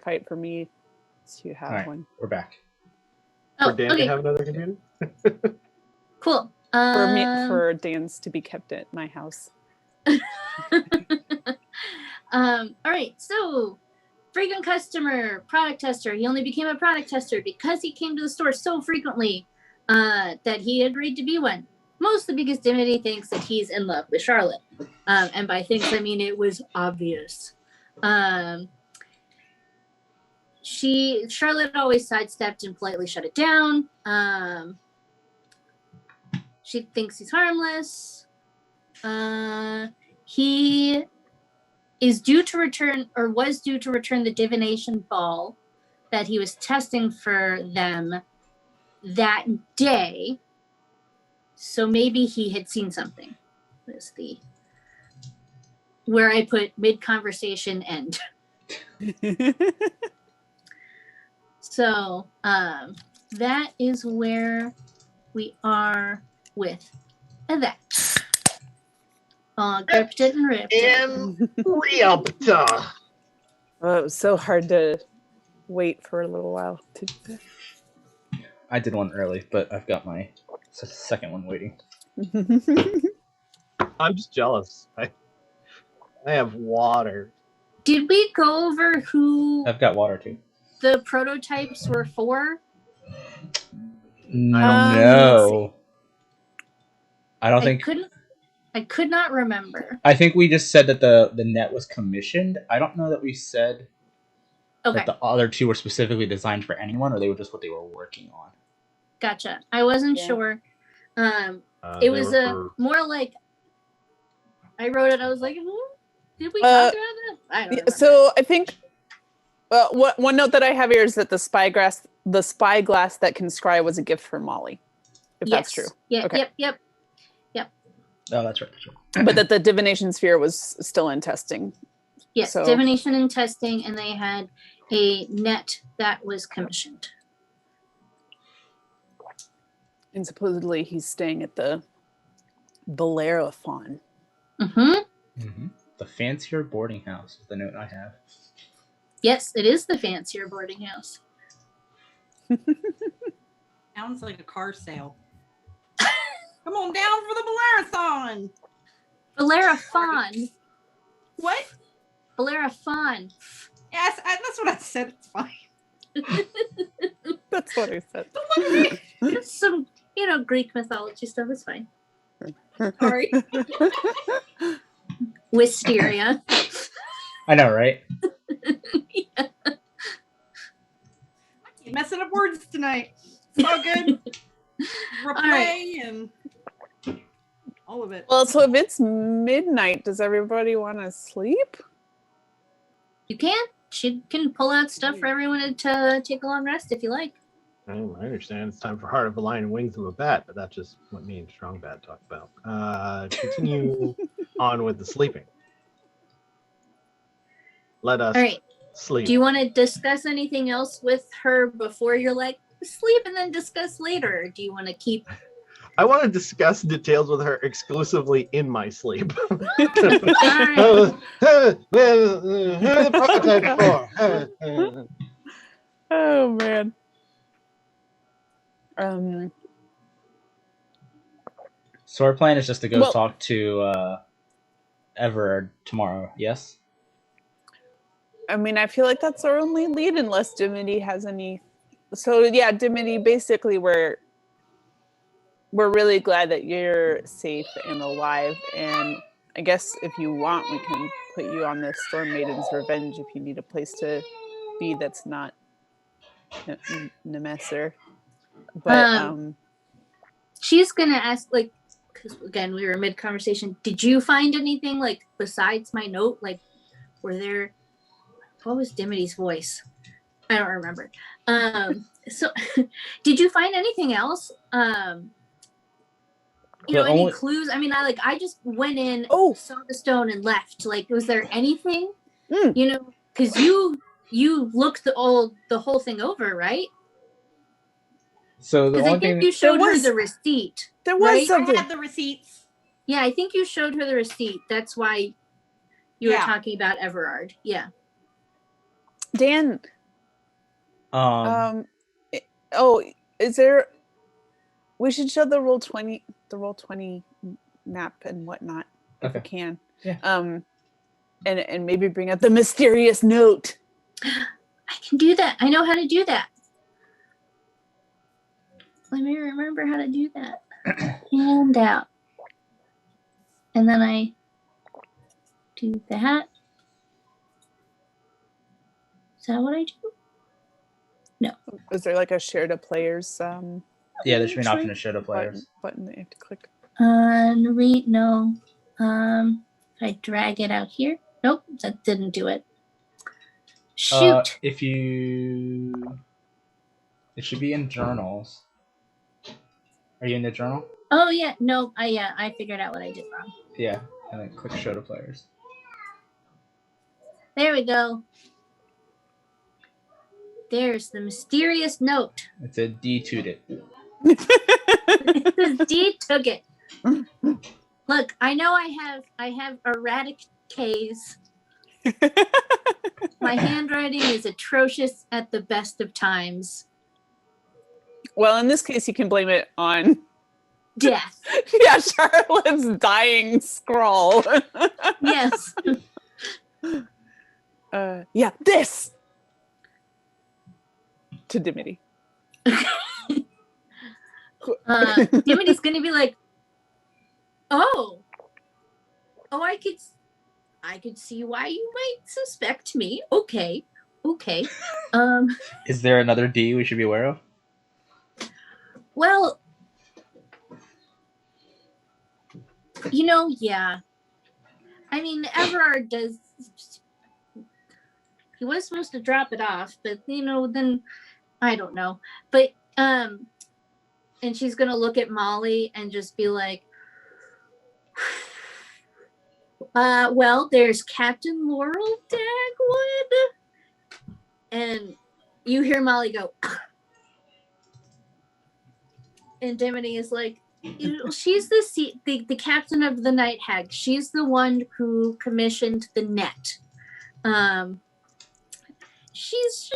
Fight for me to have one. We're back. For Dan to have another computer? Cool. For Dan's to be kept at my house. All right, so frequent customer, product tester. He only became a product tester because he came to the store so frequently that he agreed to be one. Mostly because Dimity thinks that he's in love with Charlotte. And by thinks, I mean it was obvious. Charlotte always sidestepped and politely shut it down. She thinks he's harmless. He is due to return, or was due to return, the divination ball that he was testing for them that day. So maybe he had seen something. Was the where I put mid-conversation end. So that is where we are with that. Gripped it and ripped it. Riopta. Oh, it was so hard to wait for a little while. I did one early, but I've got my second one waiting. I'm just jealous. I have water. Did we go over who I've got water too. The prototypes were for? No. I don't think. I could not remember. I think we just said that the net was commissioned. I don't know that we said that the other two were specifically designed for anyone, or they were just what they were working on. Gotcha. I wasn't sure. It was more like I wrote it. I was like, did we talk about that? I don't remember. So I think one note that I have here is that the spyglass that can scry was a gift from Molly. If that's true. Yeah. Okay. Yep. Oh, that's right. But that the divination sphere was still in testing. Yes, so. Divination and testing, and they had a net that was commissioned. And supposedly he's staying at the Bellerophon. The fancier boarding house is the note I have. Yes, it is the fancier boarding house. Sounds like a car sale. Come on down for the Bellerophon. Bellerophon. What? Bellerophon. Yes, that's what I said. It's fine. That's what I said. It's some, Greek mythology stuff. It's fine. Sorry. Wisteria. I know, right? Yeah. I keep messing up words tonight. It's all good. Replay and all of it. Well, so if it's midnight, does everybody want to sleep? You can. She can pull out stuff for everyone to take a long rest if you like. I understand it's time for Heart of a Lion and Wings of a Bat, but that's just what me and Strong Bat talk about. Continue on with the sleeping. Let us sleep. Do you want to discuss anything else with her before you're like, sleep and then discuss later? Or do you want to keep... I want to discuss details with her exclusively in my sleep. Who are the prototype for? Oh, man. So our plan is just to go talk to Everard tomorrow, yes? I mean, I feel like that's our only lead unless Dimity has any... So, yeah, Dimity, basically we're really glad that you're safe and alive, and I guess if you want, we can put you on the Storm Maiden's Revenge if you need a place to be that's not Nemesser. But she's gonna ask, like, because again we were mid-conversation, did you find anything, like, besides my note? Like, were there... What was Dimity's voice? I don't remember. So did you find anything else? Any clues? I mean, I just went in, saw the stone and left. Like, was there anything? Because you looked the whole thing over, right? So the Because I only think thing you showed her was- the receipt. There was right? I something. had the receipts. Yeah, I think you showed her the receipt. That's why you were Yeah. talking about Everard. Yeah. Dan, um is there? We should show the roll 20 map and whatnot if we Okay. can. Yeah. And maybe bring up the mysterious note. I can do that. I know how to do that. Let me remember how to do that. Hand out. And then I do that. Is that what I do? Is there like a share to players yeah, there should be an option to show to button, players. button that you have to click? Read no. If I drag it out here. Nope, that didn't do it. Shoot. If you, it should be in journals. Are you in the journal? Oh yeah, no, I figured out what I did wrong. Yeah, and then click show to players. There we go. There's the mysterious note. It said D toot it. It says D took it. Look, I know I have erratic K's. My handwriting is atrocious at the best of times. Well, in this case, you can blame it on Death. yeah, Charlotte's dying scrawl. Yes. Yeah, this to Dimity. Dimity's gonna be like, oh, I could see why you might suspect me. Okay. Is there another D we should be aware of? Well, yeah. I mean, Everard does. He was supposed to drop it off, but then I don't know. But and she's gonna look at Molly and just be like, well, there's Captain Laurel Dagwood, and you hear Molly go, and Dimity is like, she's the captain of the Night Hag. She's the one who commissioned the net. She's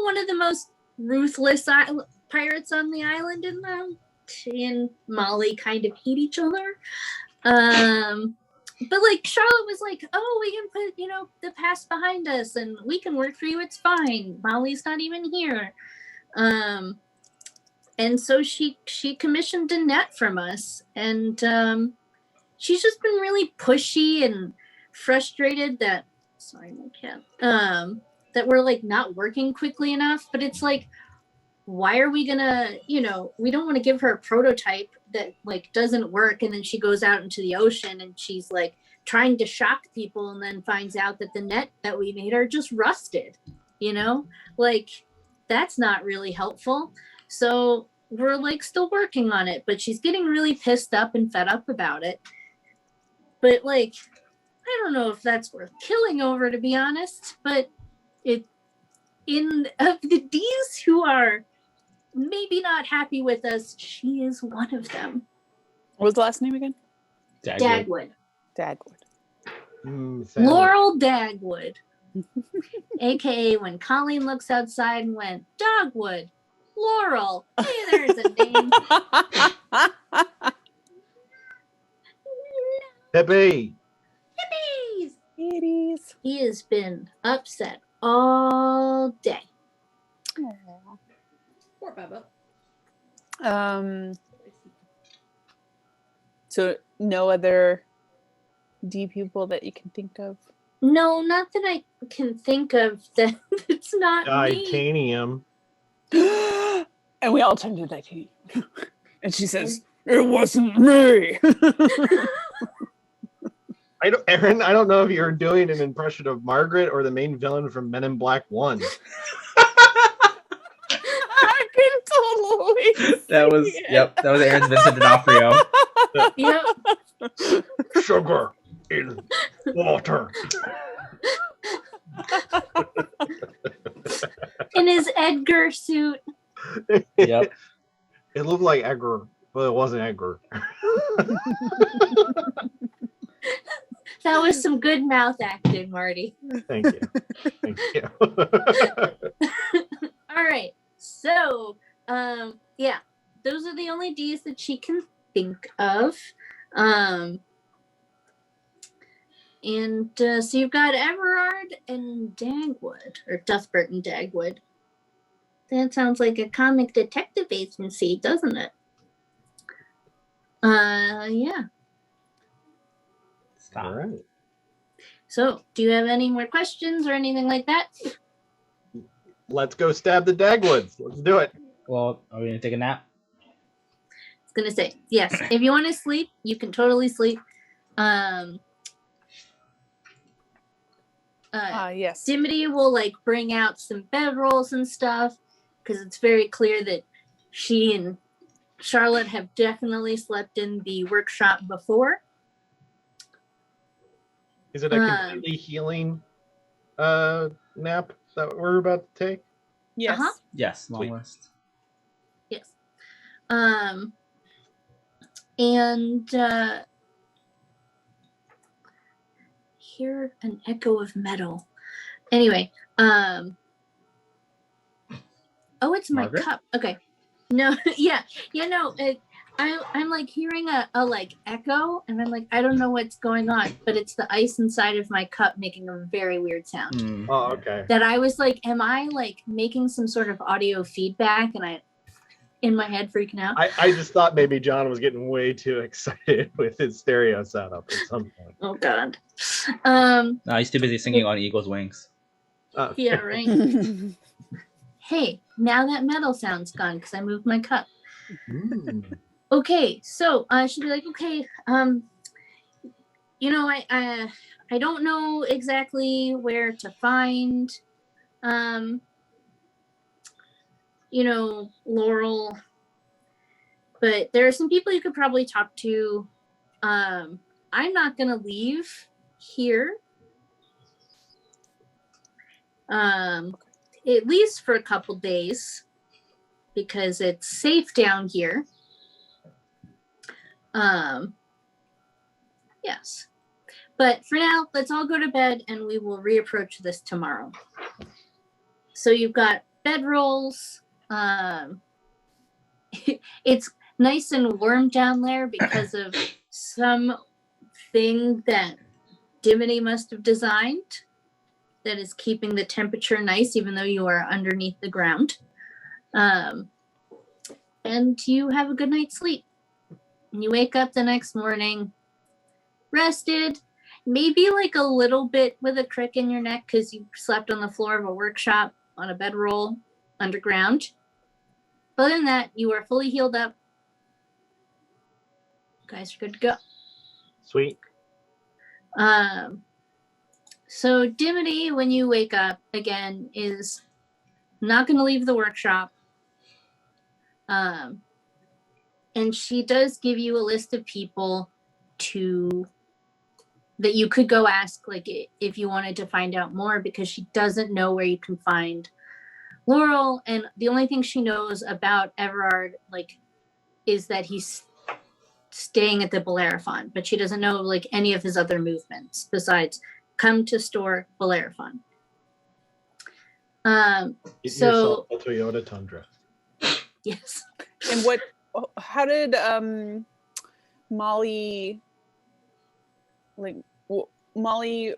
one of the most ruthless pirates on the island, and she and Molly kind of hate each other. But like Charlotte was like, oh, we can put the past behind us, and we can work for you. It's fine. Molly's not even here. And so she commissioned a net from us, and she's just been really pushy and frustrated that that we're like not working quickly enough. But it's like, why are we gonna, we don't want to give her a prototype that like doesn't work, and then she goes out into the ocean and she's like trying to shock people and then finds out that the net that we made are just rusted, like that's not really helpful. So we're like still working on it, but she's getting really pissed up and fed up about it. But like, I don't know if that's worth killing over, to be honest, but of the D's who are maybe not happy with us, she is one of them. What was the last name again? Dagwood. Laurel Dagwood. AKA when Colleen looks outside and went, Dogwood, Laurel. Hey, there's a name. Pepe. Hippies. He has been upset all day. Aww. Poor Bubba. So no other D people that you can think of? No, not that I can think of. That it's not me. Titanium. And we all turn to Titanium. And she says, it wasn't me. Erin, I don't know if you're doing an impression of Margaret or the main villain from Men in Black 1. I can totally That was Erin's Vincent D'Onofrio. Yep. Sugar in water. Edgar suit. Yep. It looked like Edgar, but it wasn't Edgar. That was some good mouth acting, Marty. Thank you. Thank you. All right. So, yeah, those are the only D's that she can think of. And so you've got Everard and Dagwood, or Cuthbert and Dagwood. That sounds like a comic detective agency, doesn't it? Yeah. Stop. All right. So, do you have any more questions or anything like that? Let's go stab the Dagwoods. Let's do it. Well, are we gonna take a nap? I was gonna say, yes. If you want to sleep, you can totally sleep. Yes. Dimity will like bring out some bedrolls and stuff because it's very clear that she and Charlotte have definitely slept in the workshop before. Is it a completely healing nap that we're about to take? Yes. Yes, long Sweet. rest. Yes. And hear an echo of metal. Anyway, oh, it's my Margaret? cup. Okay. No, yeah, no, I'm like hearing a like echo, and I'm like, I don't know what's going on, but it's the ice inside of my cup making a very weird sound. Oh, okay. That I was like, am I like making some sort of audio feedback? And I, in my head, freaking out. I just thought maybe John was getting way too excited with his stereo setup at some point. Oh God. No, he's too busy singing on Eagle's Wings. Yeah, right. Hey, now that metal sound's gone because I moved my cup. Okay, so she'll be like, okay, you know, I don't know exactly where to find, you know, Laurel, but there are some people you could probably talk to. I'm not gonna leave here, at least for a couple days, because it's safe down here. Yes. But for now, let's all go to bed and we will reapproach this tomorrow. So you've got bedrolls. It's nice and warm down there because of some thing that Dimity must have designed that is keeping the temperature nice, even though you are underneath the ground. And you have a good night's sleep. And you wake up the next morning rested, maybe like a little bit with a crick in your neck because you slept on the floor of a workshop on a bedroll underground. But other than that, you are fully healed up. You guys are good to go. Sweet. So Dimity, when you wake up again, is not going to leave the workshop. And she does give you a list of people that you could go ask, like, if you wanted to find out more, because she doesn't know where you can find Laurel. And the only thing she knows about Everard, like, is that he's staying at the Bellerophon, but she doesn't know, like, any of his other movements besides come to store Bellerophon. Get yourself a Toyota Tundra. Yes. And how did Molly, like, Molly,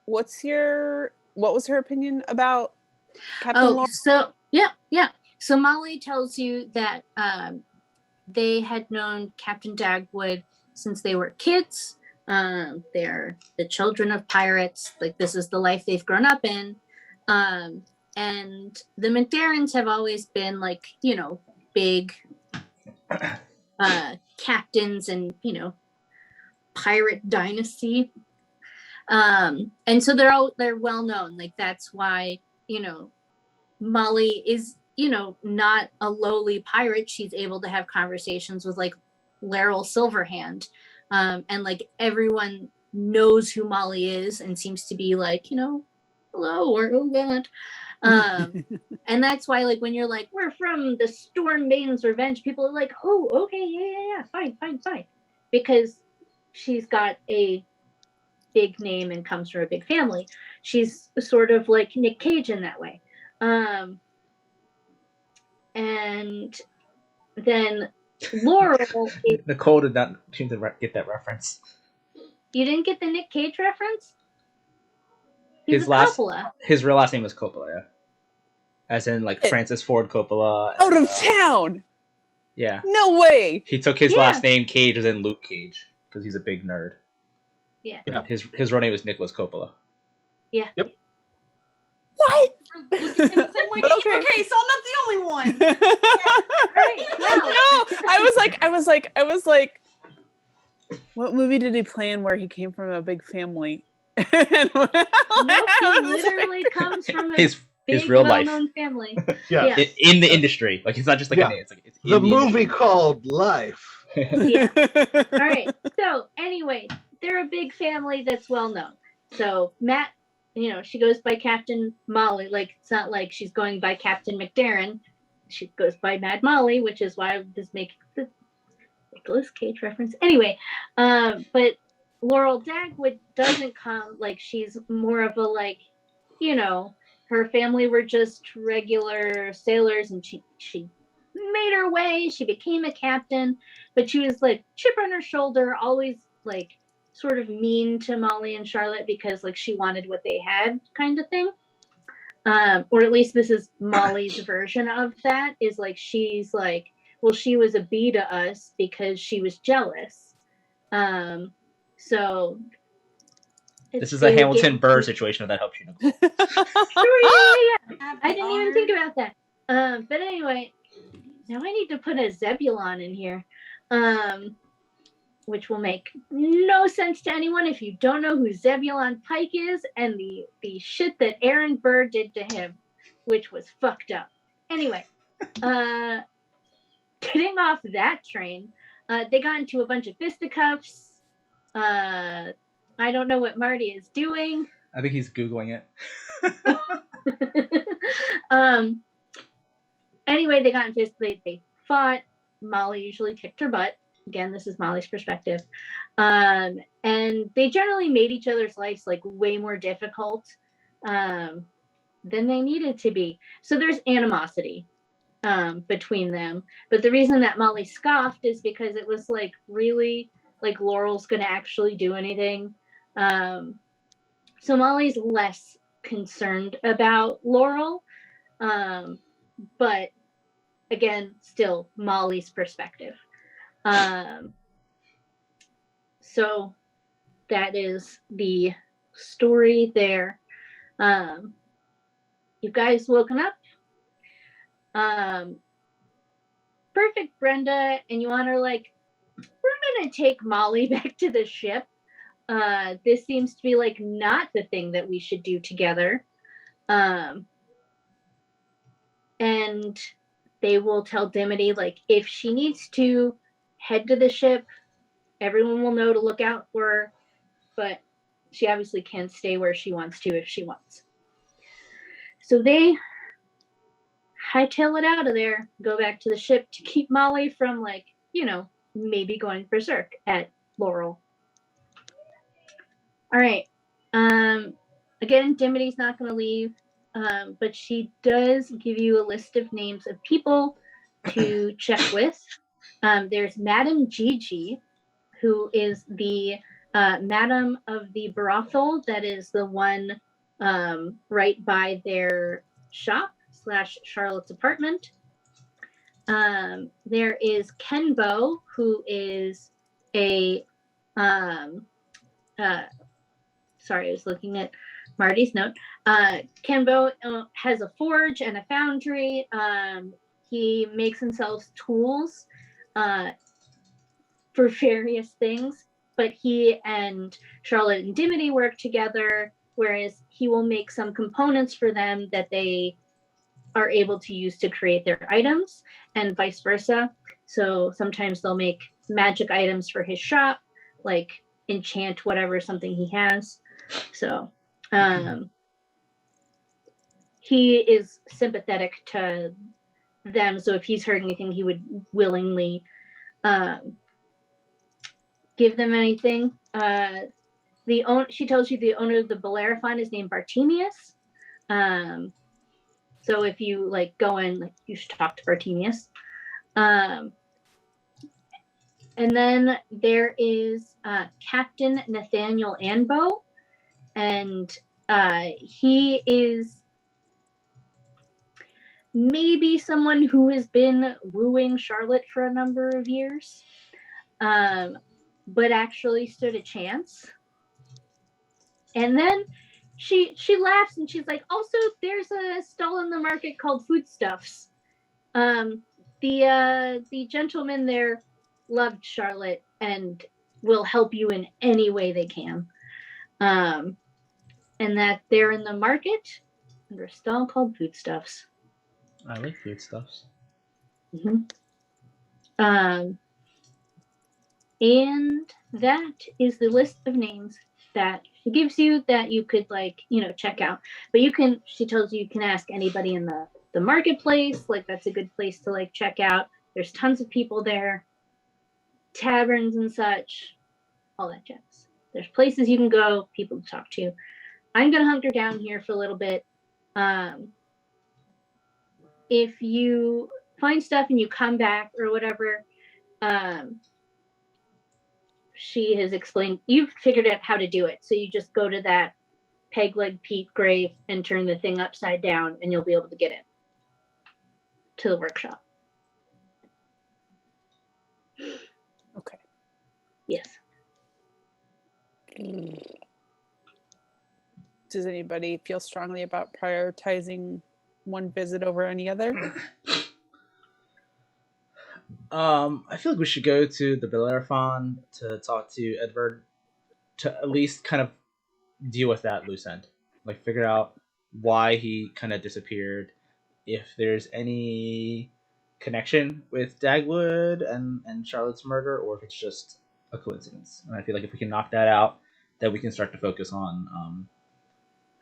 what was her opinion about Captain Laurel? So yeah. So Molly tells you that they had known Captain Dagwood since they were kids. They're the children of pirates. Like, this is the life they've grown up in. And the McDarrens have always been, like, you know, big captains and, you know, pirate dynasty. And so they're well known. Like, that's why, you know, Molly is, you know, not a lowly pirate. She's able to have conversations with, like, Laurel Silverhand. And, like, everyone knows who Molly is and seems to be like, you know, hello, or oh God. And that's why, like, when you're like, we're from the Stormbane's Revenge, people are like, oh, okay, yeah, fine. Because she's got a big name and comes from a big family. She's sort of like Nick Cage in that way. And then Laurel is... Nicole did not seem to get that reference. You didn't get the Nick Cage reference? His real last name was Coppola, yeah. As in, like, Francis Ford Coppola. Out of town! Yeah. No way! He took his last name, Cage, as in Luke Cage, because he's a big nerd. Yeah. His real name was Nicholas Coppola. Yeah. Yep. What? Okay, so I'm not the only one. Right. No, I was like, what movie did he play in where he came from a big family? No, he literally comes from a his big, real life well-known family. Yeah. in the industry. Like, it's not just like a name. It's like it's The in movie industry. called Life. Yeah. All right. So anyway, they're a big family that's well known. So Matt, she goes by Captain Molly. Like, it's not like she's going by Captain McDarren. She goes by Mad Molly, which is why I was making the Nicolas Cage reference. Anyway, but Laurel Dagwood doesn't come, like, she's more of a, like, her family were just regular sailors, and she made her way. She became a captain, but she was like chip on her shoulder, always like sort of mean to Molly and Charlotte because like she wanted what they had, kind of thing. Or at least this is Molly's version of that, is like she's like, well, she was a bee to us because she was jealous. So this is a Hamilton Burr situation, if that helps you. Yeah. I didn't even think about that. But anyway, now I need to put a Zebulon in here, which will make no sense to anyone if you don't know who Zebulon Pike is and the shit that Aaron Burr did to him, which was fucked up. Anyway, getting off that train, they got into a bunch of fisticuffs. I don't know what Marty is doing. I think he's Googling it. Anyway, they got in fisticuffs. They fought. Molly usually kicked her butt. Again, this is Molly's perspective. And they generally made each other's lives like way more difficult than they needed to be. So there's animosity between them. But the reason that Molly scoffed is because it was like, really, like, Laurel's gonna actually do anything. So Molly's less concerned about Laurel. But again, still Molly's perspective. So that is the story there. You guys woken up. Perfect, Brenda and Yuan are like, we're gonna take Molly back to the ship. This seems to be like not the thing that we should do together. And they will tell Dimity, like, if she needs to head to the ship, everyone will know to look out for her, but she obviously can't stay where she wants to if she wants. So they hightail it out of there, go back to the ship to keep Molly from, like, maybe going berserk at Laurel. All right. Again, Dimity's not going to leave. But she does give you a list of names of people to check with. There's Madame Gigi, who is the madam of the brothel that is the one right by their shop / Charlotte's apartment. There is Kenbo, who is a sorry, I was looking at Marty's note. Kenbo has a forge and a foundry. He makes himself tools for various things, but he and Charlotte and Dimity work together, whereas he will make some components for them that they are able to use to create their items, and vice versa. So sometimes they'll make magic items for his shop, like enchant he is sympathetic to them, so if he's heard anything, he would willingly give them anything. She tells you the owner of the Bellerophon is named Bartemius. So if you like go in, like, you should talk to Bartemius. And then there is Captain Nathaniel Anbo, and he is maybe someone who has been wooing Charlotte for a number of years, but actually stood a chance. And then she laughs and she's like, also, there's a stall in the market called Foodstuffs. The gentleman there loved Charlotte and will help you in any way they can. And that they're in the market under a stall called Foodstuffs. I like foodstuffs. Mm-hmm. And that is the list of names that she gives you that you could, like, check out. But she tells you can ask anybody in the marketplace. Like, that's a good place to, like, check out. There's tons of people there, taverns and such, all that jazz. There's places you can go, people to talk to. I'm going to hunker down here for a little bit. If you find stuff and you come back or whatever, she has explained, you've figured out how to do it. So you just go to that Peg Leg Pete grave and turn the thing upside down and you'll be able to get in to the workshop. Okay. Yes. Does anybody feel strongly about prioritizing one visit over any other? I feel like we should go to the Bellerophon to talk to Edward, to at least kind of deal with that loose end. Like, figure out why he kind of disappeared, if there's any connection with Dagwood and Charlotte's murder, or if it's just a coincidence. And I feel like if we can knock that out, then we can start to focus on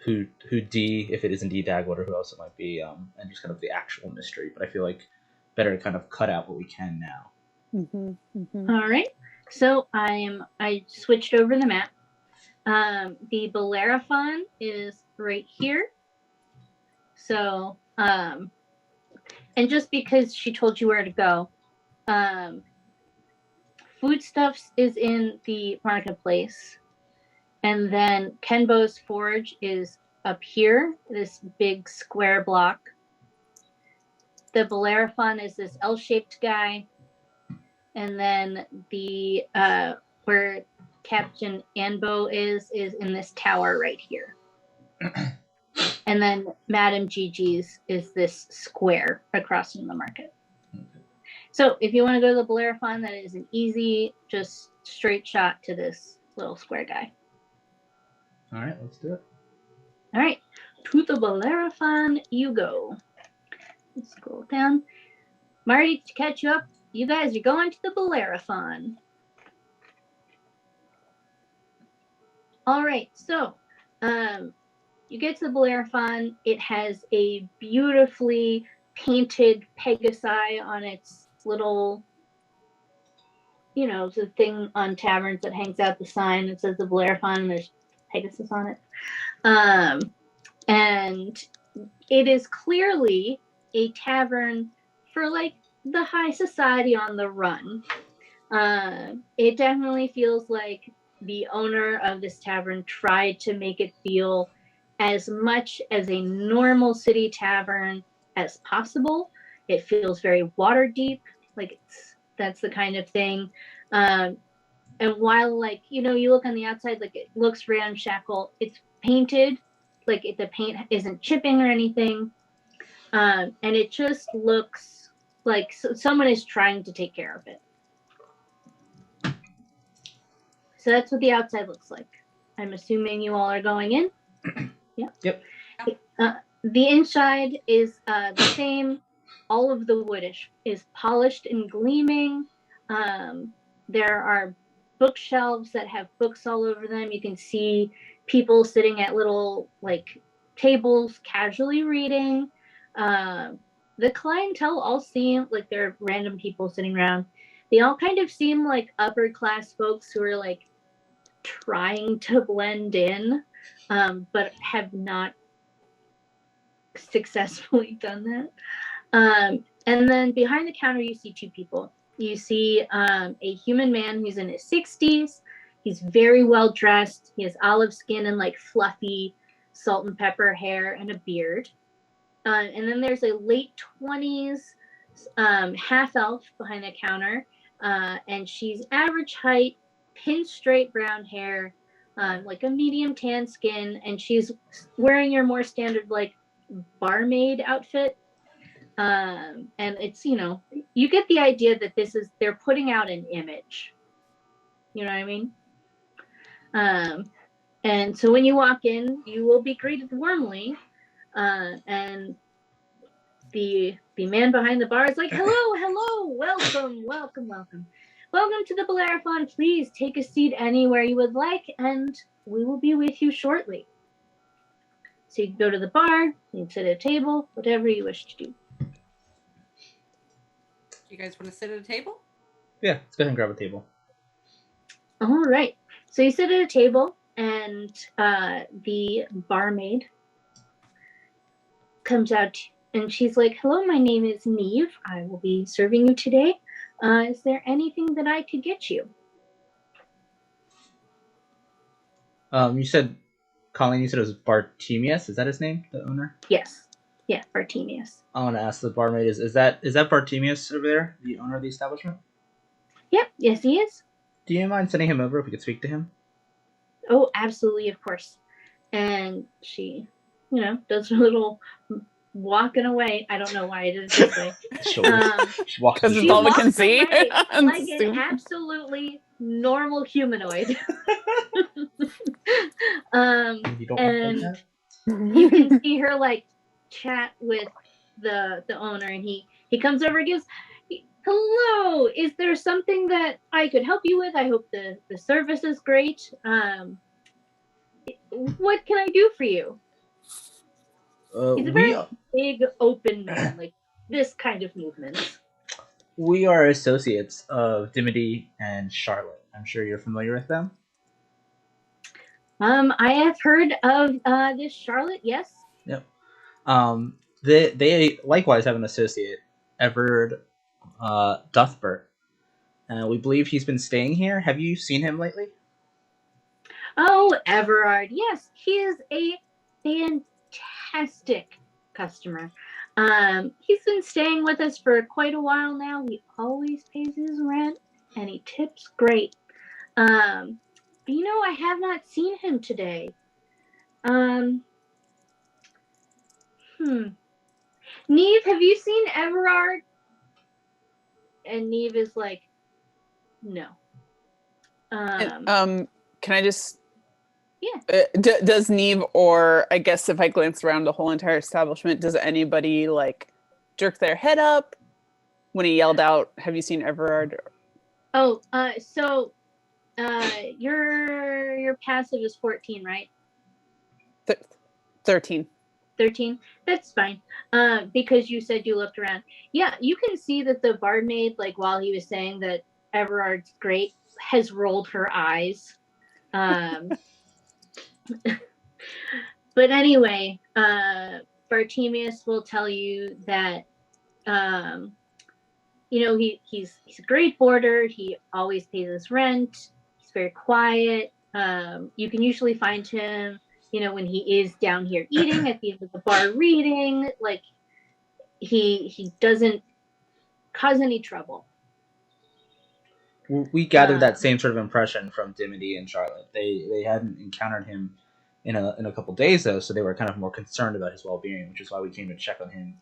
who D, if it is indeed Dagwood, or who else it might be, and just kind of the actual mystery. But I feel like better to kind of cut out what we can now. Mm-hmm, mm-hmm. All right. So I switched over the map. The Bellerophon is right here. So, and just because she told you where to go, Foodstuffs is in the marketplace. And then Kenbo's Forge is up here, this big square block. The Bellerophon is this L-shaped guy. And then the where Captain Anbo is in this tower right here. And then Madame Gigi's is this square across from the market. Okay. So if you want to go to the Bellerophon, that is an easy, just straight shot to this little square guy. All right, let's do it. All right, to the Bellerophon you go. Let's scroll down. Marty, to catch you up, you guys are going to the Bellerophon. All right, so you get to the Bellerophon. It has a beautifully painted Pegasi on its little, the thing on taverns that hangs out the sign that says the Bellerophon, and there's Pegasus on it. And it is clearly a tavern for, like, the high society on the run. It definitely feels like the owner of this tavern tried to make it feel as much as a normal city tavern as possible. It feels very water deep, like that's the kind of thing. And while, like, you look on the outside, like, it looks ramshackle, it's painted, like, the paint isn't chipping or anything. And it just looks like someone is trying to take care of it. So that's what the outside looks like. I'm assuming you all are going in. Yeah. Yep. The inside is the same. All of the wood is polished and gleaming. There are bookshelves that have books all over them. You can see people sitting at little, like, tables casually reading. The clientele all seem like they're random people sitting around. They all kind of seem like upper class folks who are like trying to blend in, but have not successfully done that. And then behind the counter, you see two people. You see a human man who's in his 60s. He's very well dressed. He has olive skin and like fluffy salt and pepper hair and a beard. And then there's a late 20s half elf behind the counter. And she's average height, pin straight brown hair, like a medium tan skin. And she's wearing your more standard like barmaid outfit. And it's, you get the idea that they're putting out an image. You know what I mean? And so when you walk in, you will be greeted warmly. And the man behind the bar is like, hello, welcome to the Bellerophon. Please take a seat anywhere you would like, and we will be with you shortly. So you can go to the bar, you can sit at a table, whatever you wish to do. You guys want to sit at a table? Yeah, let's go ahead and grab a table. All right. So you sit at a table, and the barmaid comes out, and she's like, hello, my name is Neve. I will be serving you today. Is there anything that I could get you? You said, Colleen, you said it was Bartemius. Is that his name, the owner? Yes. Yeah, Bartemius. I want to ask the barmaid, is that Bartemius over there, the owner of the establishment? Yep. Yes, he is. Do you mind sending him over if we could speak to him? Oh, absolutely, of course. And she, does a little walking away. I don't know why I did it this way. She walks Because through it's all we can walks see. away I'm like an stupid. absolutely normal humanoid. You don't and want you can see her like chat with the owner, and he comes over and goes, hello, is there something that I could help you with? I hope the service is great. What can I do for you? He's a very big open man, like this kind of movement. We are associates of Dimity and Charlotte. I'm sure you're familiar with them. I have heard of this Charlotte, yes. Yep. They likewise have an associate, Everard Duthbert. We believe he's been staying here. Have you seen him lately? Oh, Everard, yes, he is a fantastic customer. He's been staying with us for quite a while now. He always pays his rent, and he tips great. But I have not seen him today. Neve, have you seen Everard? And Neve is like, no. Can I just... Yeah. Does Neve, or I guess if I glance around the whole entire establishment, does anybody like jerk their head up when he yelled out, have you seen Everard? Oh, so your passive is 14, right? 13. 13? That's fine. Because you said you looked around. Yeah, you can see that the barmaid, like while he was saying that Everard's great, has rolled her eyes. But anyway, Bartemius will tell you that he's a great boarder. He always pays his rent. He's very quiet. You can usually find him, when he is down here eating at the end of the bar reading. Like he doesn't cause any trouble. We gathered that same sort of impression from Dimity and Charlotte. They hadn't encountered him in a couple days though, so they were kind of more concerned about his well-being, which is why we came to check on him.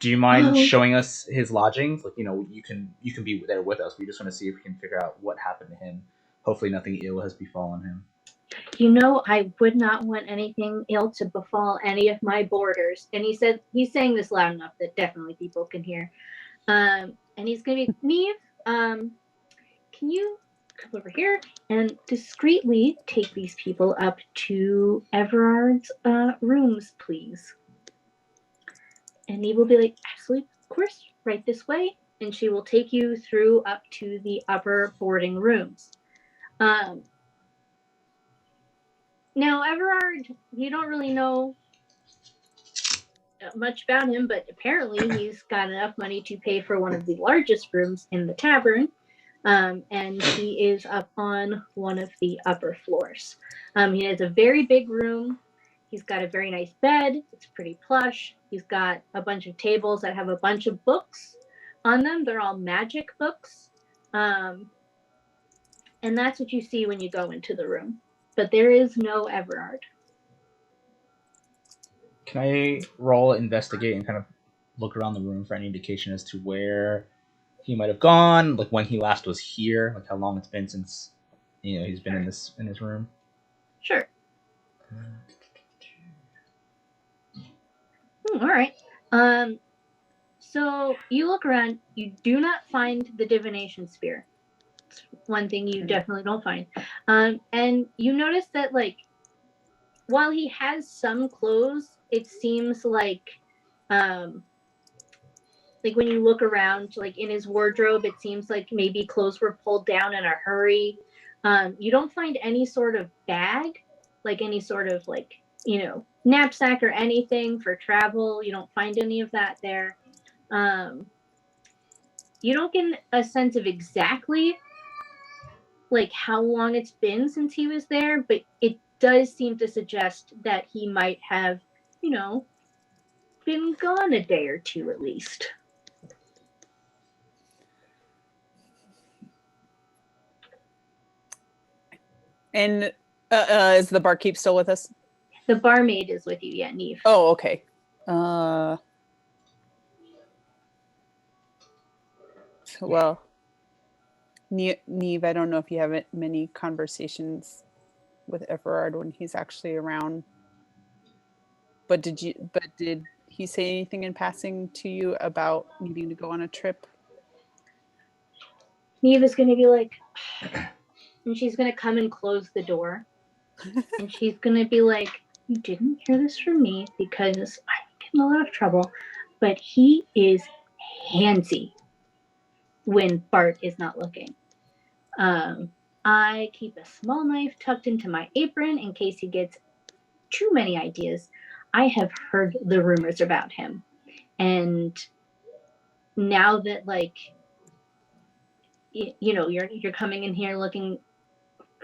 Do you mind showing us his lodgings? Like, you can be there with us. We just want to see if we can figure out what happened to him. Hopefully nothing ill has befallen him. I would not want anything ill to befall any of my boarders. And he's saying this loud enough that definitely people can hear. And he's going to be, Neve, can you come over here and discreetly take these people up to Everard's rooms, please. And Eve will be like, absolutely, of course, right this way. And she will take you through up to the upper boarding rooms. Now, Everard, you don't really know much about him, but apparently he's got enough money to pay for one of the largest rooms in the tavern. And he is up on one of the upper floors. He has a very big room. He's got a very nice bed. It's pretty plush. He's got a bunch of tables that have a bunch of books on them. They're all magic books. And that's what you see when you go into the room. But there is no Everard. Can I roll investigate and kind of look around the room for any indication as to where he might have gone, like when he last was here, like how long it's been since he's been in his room? Sure. All right. So you look around. You do not find the divination spear. It's one thing you definitely don't find. And you notice that, like, while he has some clothes, it seems like when you look around, like in his wardrobe, it seems like maybe clothes were pulled down in a hurry. You don't find any sort of bag, like any sort of knapsack or anything for travel. You don't find any of that there. You don't get a sense of exactly like how long it's been since he was there, but it does seem to suggest that he might have, been gone a day or two at least. And is the barkeep still with us? The barmaid is with you, yeah, Neve. Oh, okay. Well, Neve, I don't know if you have many conversations with Everard when he's actually around. But did he say anything in passing to you about needing to go on a trip? Neve is going to be like, and she's going to come and close the door. And she's going to be like, you didn't hear this from me because I'm in a lot of trouble, but he is handsy when Bart is not looking. I keep a small knife tucked into my apron in case he gets too many ideas. I have heard the rumors about him. And now that, like, you're coming in here looking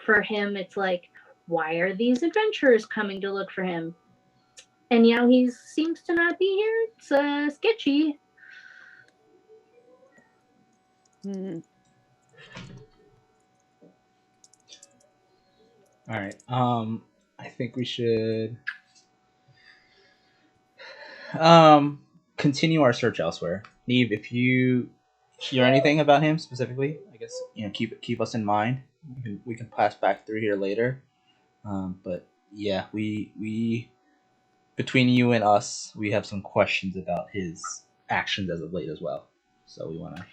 for him, it's like, why are these adventurers coming to look for him? And he seems to not be here. It's sketchy. Mm. All right. I think we should continue our search elsewhere. Neve, if you hear anything about him specifically, I guess keep us in mind. We can pass back through here later. But yeah, we between you and us, we have some questions about his actions as of late as well. So we want to.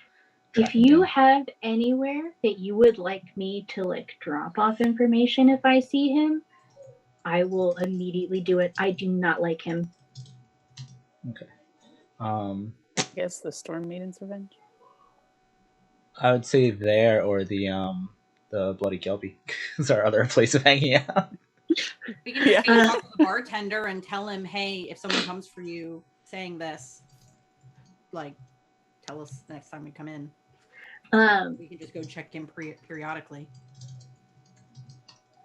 If you have anywhere that you would like me to drop off information if I see him, I will immediately do it. I do not like him. Okay. I guess the Storm Maiden's Revenge. I would say there or the Bloody Kelpie is our other place of hanging out. We can talk to the bartender and tell him, hey, if someone comes for you saying this, tell us next time we come in. We can just go check in periodically.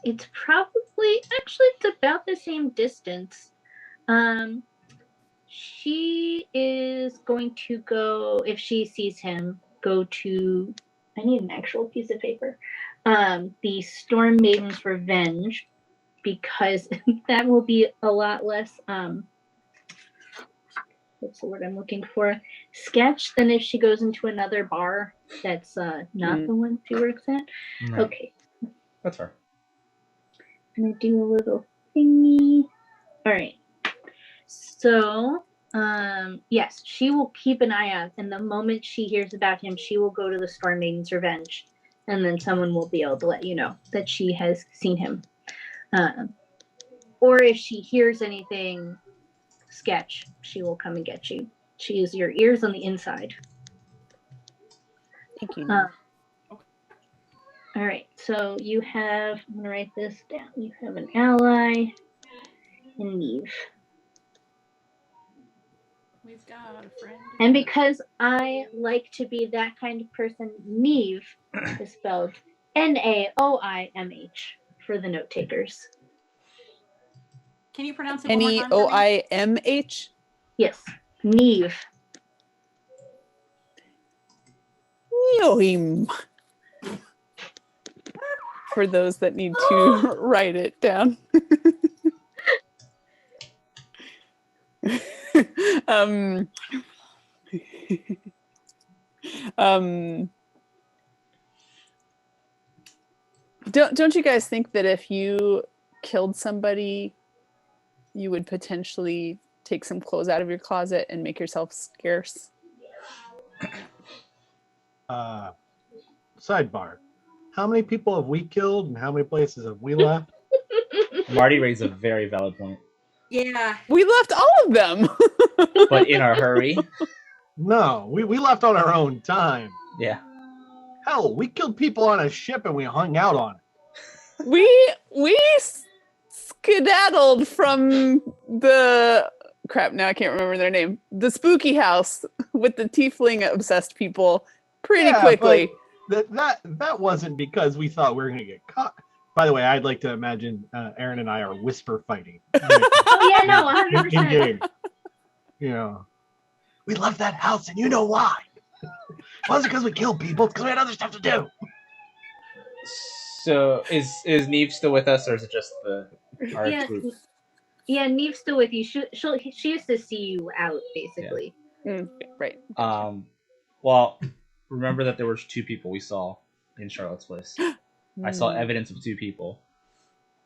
It's about the same distance. She is going to go, if she sees him, go to, I need an actual piece of paper, the Storm Maiden's Revenge, because that will be a lot less, what's the word I'm looking for, sketch than if she goes into another bar that's not the one she works at. Right. Okay. That's fair. I'm going to do a little thingy. All right. So, yes, she will keep an eye out, and the moment she hears about him, she will go to the Storm Maiden's Revenge and then someone will be able to let you know that she has seen him. Or if she hears anything sketch, she will come and get you. She is your ears on the inside. Thank you. All right, so you have, I'm going to write this down. You have an ally in Neve. We've got a friend. And because I like to be that kind of person, Neve is spelled Naoimh for the note takers. Can you pronounce it one more time for me? Neoimh? Yes, Neve. Neoim. For those that need to write it down. Don't you guys think that if you killed somebody, you would potentially take some clothes out of your closet and make yourself scarce? Sidebar. How many people have we killed and how many places have we left? Marty raised a very valid point. Yeah. We left all of them. But in our hurry, No, we left on our own time. yeah. Hell, we killed people on a ship and we hung out on it. We skedaddled from the crap. Now I can't remember their name. The spooky house with the tiefling obsessed people pretty quickly. That wasn't because we thought we were going to get caught. By the way, I'd like to imagine Aaron and I are whisper fighting. Oh, yeah, no, 100%. In game. You know, we left that house and you know why. It wasn't because we killed people, it's because we had other stuff to do. So is Neve still with us, or is it just our Yeah. group? Yeah, Neve's still with you. She used to see you out, basically. Right. Well, remember that there were 2 people we saw in Charlotte's Place. I saw evidence of 2 people.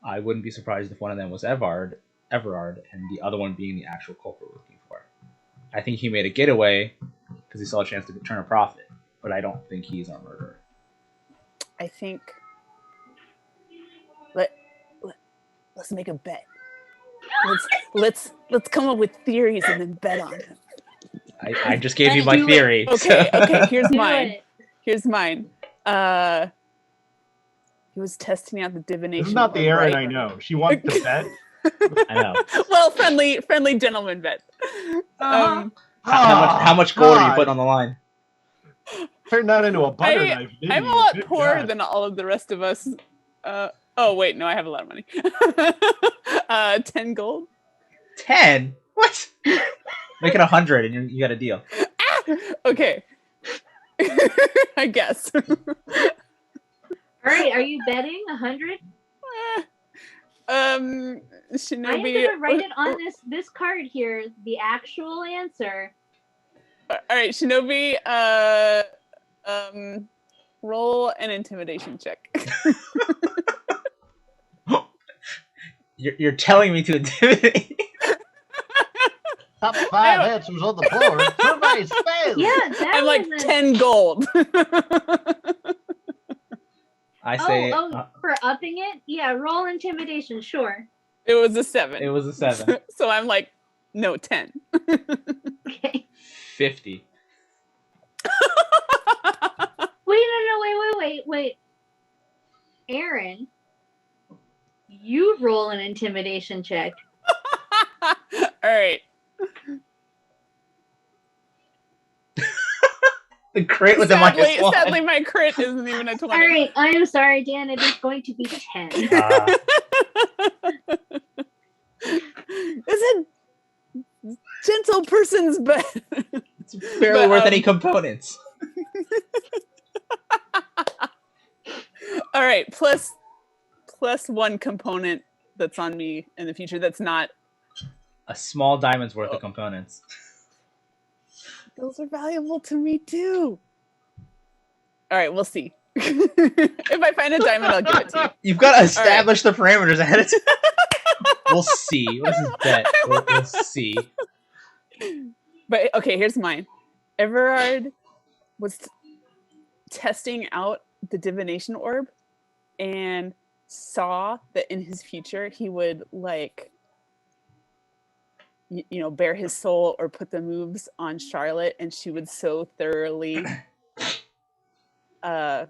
I wouldn't be surprised if one of them was Everard, and the other one being the actual culprit we're looking for. I think he made a getaway because he saw a chance to turn a profit, but I don't think he's our murderer. I think let's make a bet. Let's come up with theories and then bet on them. I just gave you my theory. Okay, here's Do mine. it. Here's mine. He was testing out the divination. This is not the of Aaron Red. I know. She wants to bet. I know. Well, friendly gentleman bet. How much gold are you putting on the line? Turn that into a butter knife. didn't I'm a you? lot Good poorer God. than all of the rest of us. Oh wait, no, I have a lot of money. 10 gold. 10? What? Make it 100 and you got a deal. Okay. I guess. All right, are you betting 100? Shinobi. I am gonna write it on this card here. The actual answer. All right, Shinobi. Roll an intimidation check. You're telling me to intimidate? Top 5 answers on the board. Somebody's failed. Yeah, that I'm like was 10 gold. I say for upping it? Yeah, roll intimidation, sure. It was a 7. it was a 7. So I'm like, no, 10. Okay. 50. Wait. Aaron, you roll an intimidation check. All right. The crit with the -1. Sadly, my crit isn't even a 20. All right, I'm sorry, Dan. It is going to be 10. It's a gentle person's bet. It's barely But, worth any components. All right, plus 1 component that's on me in the future that's not. A small diamond's worth of components. Those are valuable to me too. All right, we'll see. If I find a diamond, I'll give it to you. You've got to establish the parameters ahead of time. We'll see. What is this bet? We'll see. But okay, here's mine. Everard was testing out the divination orb and saw that in his future he would like bare his soul or put the moves on Charlotte, and she would so thoroughly Deny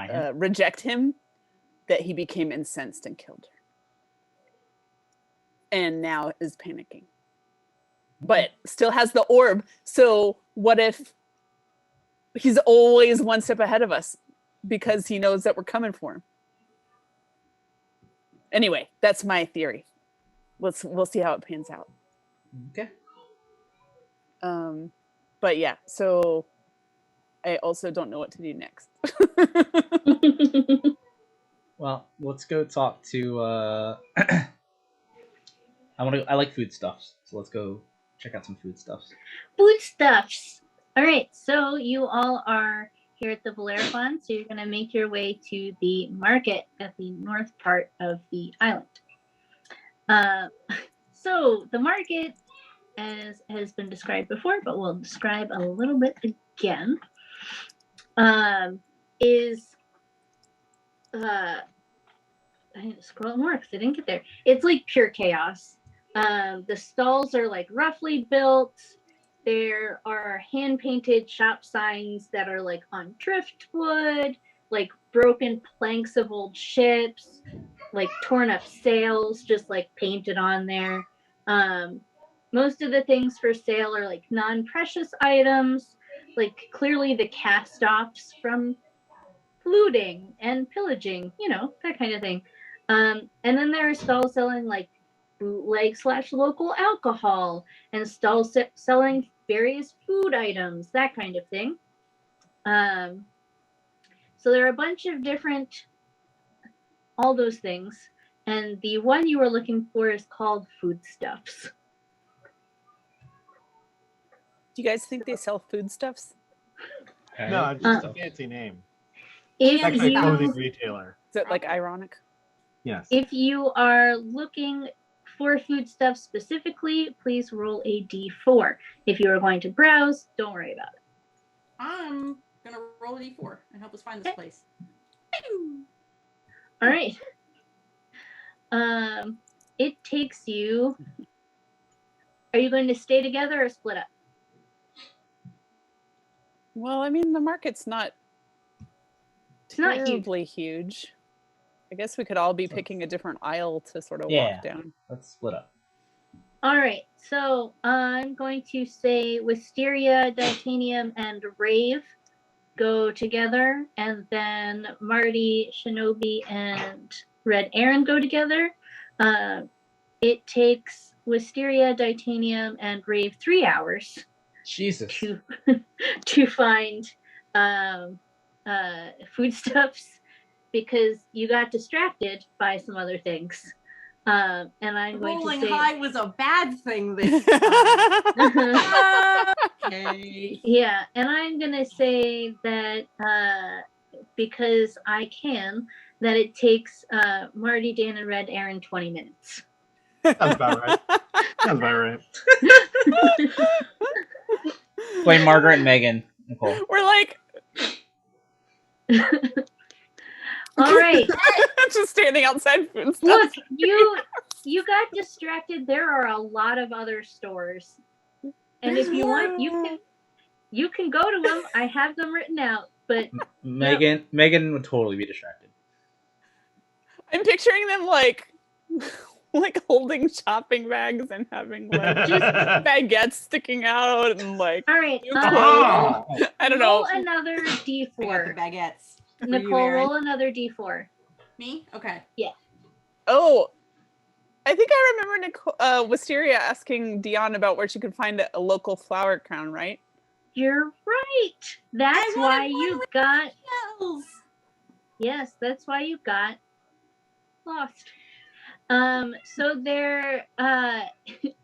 him. reject him that he became incensed and killed her, and now is panicking, but still has the orb. So what if he's always one step ahead of us because he knows that we're coming for him? Anyway, that's my theory. We'll see how it pans out. Okay. But yeah, so I also don't know what to do next. Well, let's go talk to. I like foodstuffs, so let's go check out some foodstuffs. Foodstuffs. All right, so you all are here at the Bellerophon, so you're going to make your way to the market at the north part of the island. So the market, as has been described before, but we'll describe a little bit again, is I need to scroll more because I didn't get there. It's like pure chaos. The stalls are like roughly built. There are hand-painted shop signs that are like on driftwood, like broken planks of old ships, like torn up sails just like painted on there. Most of the things for sale are like non-precious items, like clearly the cast-offs from looting and pillaging, that kind of thing. And then there are stalls selling like bootleg / local alcohol, and stalls selling various food items, that kind of thing. So there are a bunch of different, all those things. And the one you were looking for is called Foodstuffs. Do you guys think they sell foodstuffs? No, it's just a fancy name. If It's actually a you, clothing retailer. Is it like ironic? Yes. if you are looking for foodstuffs specifically, please roll a d4. If you are going to browse, don't worry about it. I'm gonna roll a d4 and help us find this place. All right. It takes you. Are you going to stay together or split up? Well, I mean, the market's not not huge. terribly huge. I guess we could all be picking a different aisle to sort of walk down. Let's split up. All right. So I'm going to say Wisteria, Titanium, and Rave go together, and then Marty, Shinobi, and Red Erin go together. It takes Wisteria, Titanium, and Rave 3 hours. Jesus. To find foodstuffs because you got distracted by some other things. And I'm going Rolling to say high was a bad thing this time. Okay. Yeah, and I'm gonna say that because I can, that it takes Marty, Dan, and Red Erin 20 minutes. Sounds about right. Sounds about right. Play Margaret and Megan, Nicole. We're like, All right. just standing outside foodstuffs. Look, you got distracted. There are a lot of other stores, and if you want, you can go to them. I have them written out, but Megan would totally be distracted. I'm picturing them like holding shopping bags and having like just baguettes sticking out and like. All right. I don't know. Roll another I got the d4. baguettes. For Nicole, you, roll another d4. Me? Okay. Yeah. Oh, I think I remember Wisteria asking Dion about where she could find a local flower crown, right? You're right. That's why you got. Shells. Yes, that's why you got lost. So there. Do we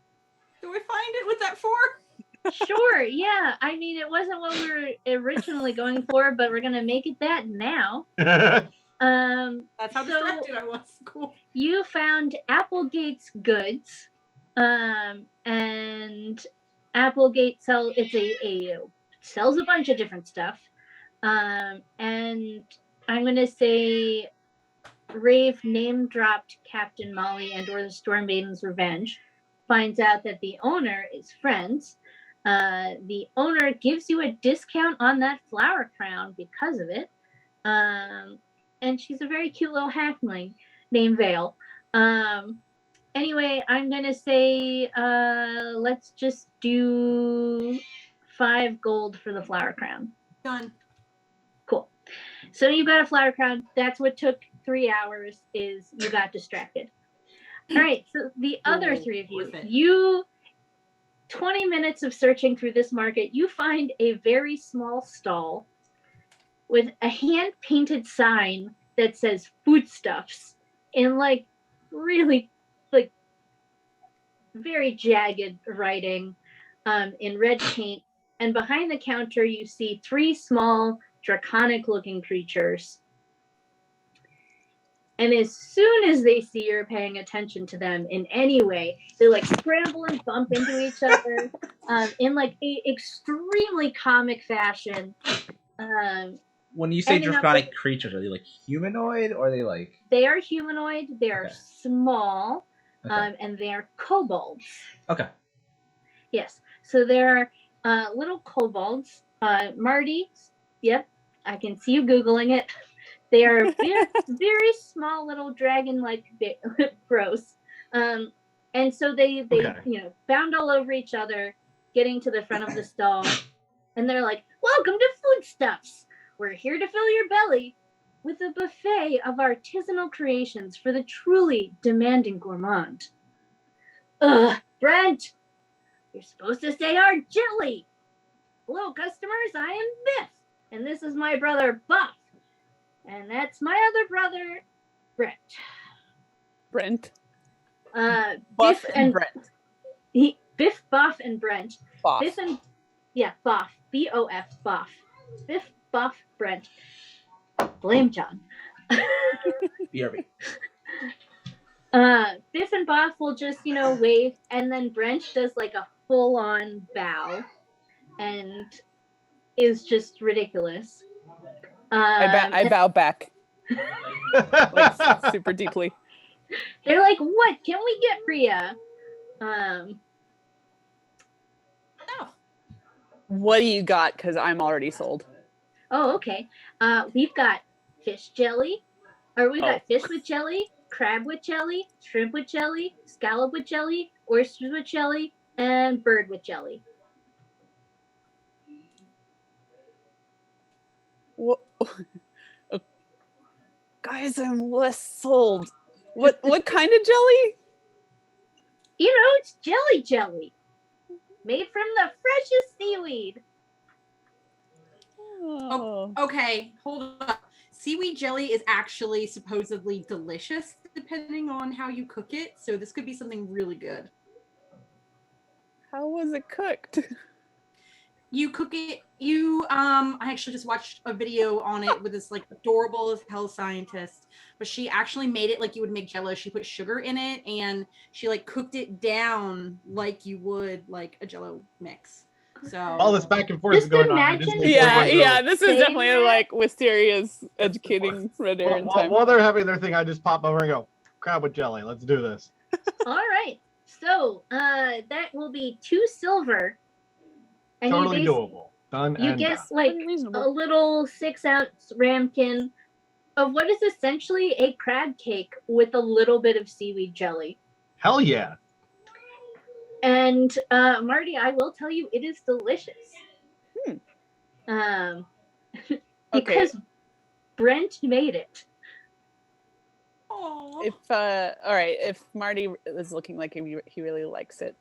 find it with that 4? Sure. Yeah. I mean, it wasn't what we were originally going for, but we're gonna make it that now. That's how distracted I was. Cool. You found Applegate's goods, and Applegate sells a bunch of different stuff. And I'm going to say Rave name-dropped Captain Molly and or the Storm Maiden's Revenge, finds out that the owner is friends. The owner gives you a discount on that flower crown because of it. And she's a very cute little halfling named Vale. Anyway, I'm going to say let's just do 5 gold for the flower crown. Done. Cool. So you got a flower crown. That's what took 3 hours, is you got distracted. All right, so the other 3 of you 20 minutes of searching through this market, you find a very small stall with a hand-painted sign that says foodstuffs in like really like very jagged writing in red paint. And behind the counter, you see 3 small draconic-looking creatures. And as soon as they see you're paying attention to them in any way, they like scramble and bump into each other in like a extremely comic fashion. When you say ending up draconic creatures, are they like humanoid or are they like? They are humanoid. They are Okay. small, Okay. and they are kobolds. Okay. Yes. So they're little kobolds. Marty, yep, I can see you Googling it. They are very, very small little dragon-like bros. And so they bound all over each other, getting to the front of the stall. And they're like, welcome to Foodstuffs. We're here to fill your belly with a buffet of artisanal creations for the truly demanding gourmand. Brent, you're supposed to say our jelly. Hello, customers, I am Biff, and this is my brother, Buff. And that's my other brother, Brent. Brent. Biff and Brent. Biff, Buff, and Brent. Boff. Biff and Boff. B-O-F, Buff. Biff, Buff, Brent. Blame John. BRB. Biff and Buff will just, wave, and then Brent does like a full-on bow, and is just ridiculous. I bow back. Like, super deeply. They're like, what can we get for you? What do you got? Because I'm already sold. Oh, okay. We've got fish jelly, or we've got fish with jelly, crab with jelly, shrimp with jelly, scallop with jelly, oysters with jelly, and bird with jelly. Guys, I'm less sold. What kind of jelly? It's jelly. Made from the freshest seaweed. Oh. Okay, hold up. Seaweed jelly is actually supposedly delicious depending on how you cook it, so this could be something really good. How was it cooked? You cook it, I actually just watched a video on it with this like adorable as hell scientist, but she actually made it like you would make Jell-O. She put sugar in it and she like cooked it down like you would like a Jell-O mix. So all this back and forth is going on. This is definitely like Wisteria's educating Red Erin time. While they're having their thing, I just pop over and go, crab with jelly. Let's do this. All right. So that will be 2 silver. And totally doable. Done. You get like a little 6-ounce ramekin of what is essentially a crab cake with a little bit of seaweed jelly. Hell yeah. And Marty, I will tell you, it is delicious. Because Brent made it. If all right, if Marty is looking like he really likes it,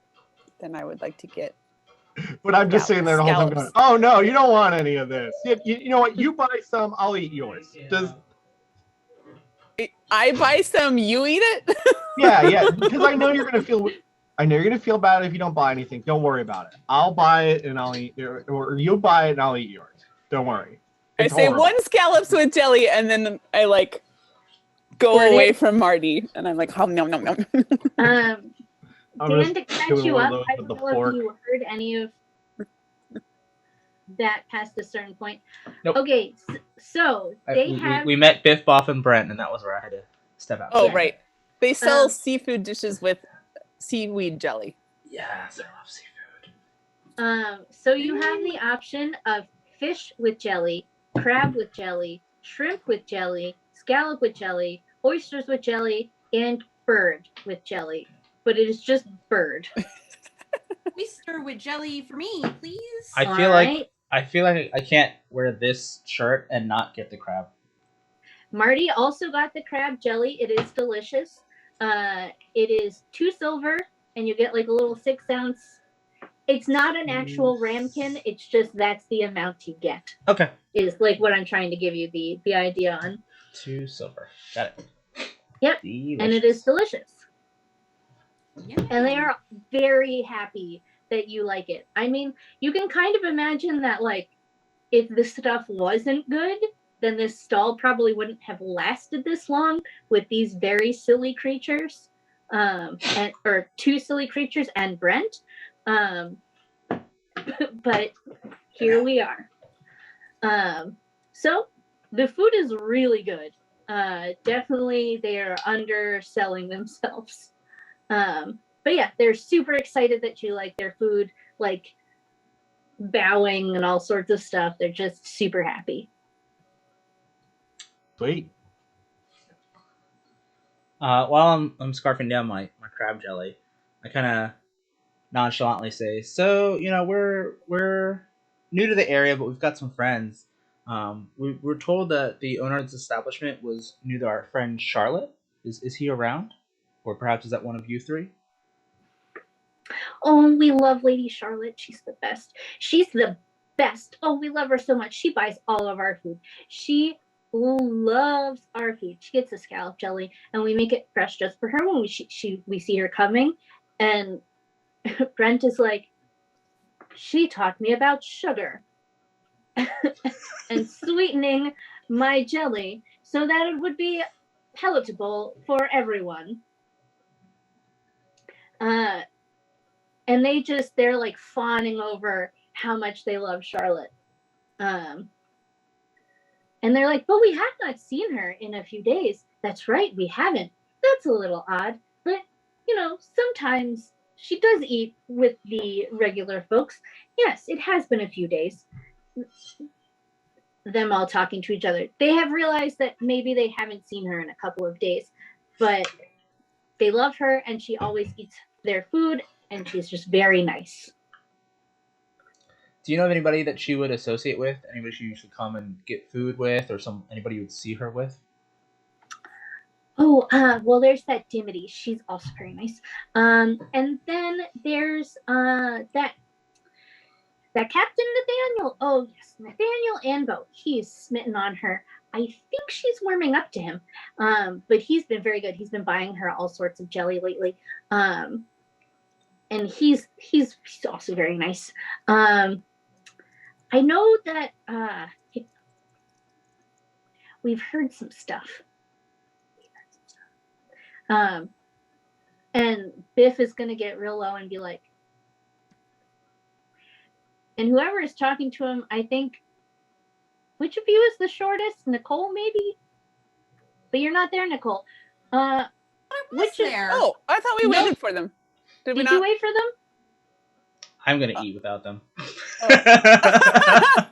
then I would like to get. But I'm just sitting there the whole time going, oh no, you don't want any of this. You know what? You buy some, I'll eat yours. I buy some, you eat it? Yeah, because I know you're gonna feel bad if you don't buy anything. Don't worry about it. I'll buy it and I'll eat, or you buy it and I'll eat yours. Don't worry. It's I say horrible. 1 scallops with jelly, and then I like go away from Marty, and I'm like, nom nom nom. Dan, to catch you up, I don't know if you heard any of that past a certain point. Nope. Okay, so they we met Biff, Boff, and Brent, and that was where I had to step out. Oh, Yeah. right. They sell Um, seafood dishes with seaweed jelly. Yes, I love seafood. So you have the option of fish with jelly, crab with jelly, shrimp with jelly, scallop with jelly, oysters with jelly, and bird with jelly. But it is just bird. Oyster with jelly for me, please. I feel like I can't wear this shirt and not get the crab. Marty also got the crab jelly. It is delicious. It is 2 silver, and you get like a little 6-ounce. It's not an actual ramekin. It's just that's the amount you get. Okay. Is like what I'm trying to give you the idea on. 2 silver. Got it. Yep. Delicious. And it is delicious. Yeah. And they are very happy that you like it. I mean, you can kind of imagine that, like, if the stuff wasn't good, then this stall probably wouldn't have lasted this long with these very silly creatures, or 2 silly creatures and Brent. But here we are. So the food is really good. Definitely they are underselling themselves. But yeah, they're super excited that you like their food, like bowing and all sorts of stuff. They're just super happy. Sweet. While I'm scarfing down my crab jelly, I kind of nonchalantly say, "So we're new to the area, but we've got some friends. We're told that the owner of this establishment was new to our friend Charlotte. Is he around, or perhaps is that one of you 3?" Oh, we love Lady Charlotte. She's the best. She's the best. Oh, we love her so much. She buys all of our food. She loves our food. She gets a scallop jelly, and we make it fresh just for her when we see her coming. And Brent is like, she taught me about sugar and sweetening my jelly so that it would be palatable for everyone. And they're like fawning over how much they love Charlotte. And they're like, but we have not seen her in a few days. That's right, we haven't. That's a little odd. But, sometimes she does eat with the regular folks. Yes, it has been a few days. Them all talking to each other. They have realized that maybe they haven't seen her in a couple of days. But they love her, and she always eats their food, and she's just very nice. Do you know of anybody that she would associate with? Anybody she usually come and get food with, or anybody you would see her with? Oh, well, there's that Dimity. She's also very nice. And then there's that Captain Nathaniel. Oh yes, Nathaniel Anbo. He's smitten on her. I think she's warming up to him. But he's been very good. He's been buying her all sorts of jelly lately. And he's also very nice. I know that we've heard some stuff. And Biff is going to get real low and be like, and whoever is talking to him, I think, which of you is the shortest? Nicole, maybe? But you're not there, Nicole. Which is there? Oh, I thought we waited for them. Did we Did not? you wait for them? I'm going to eat without them. I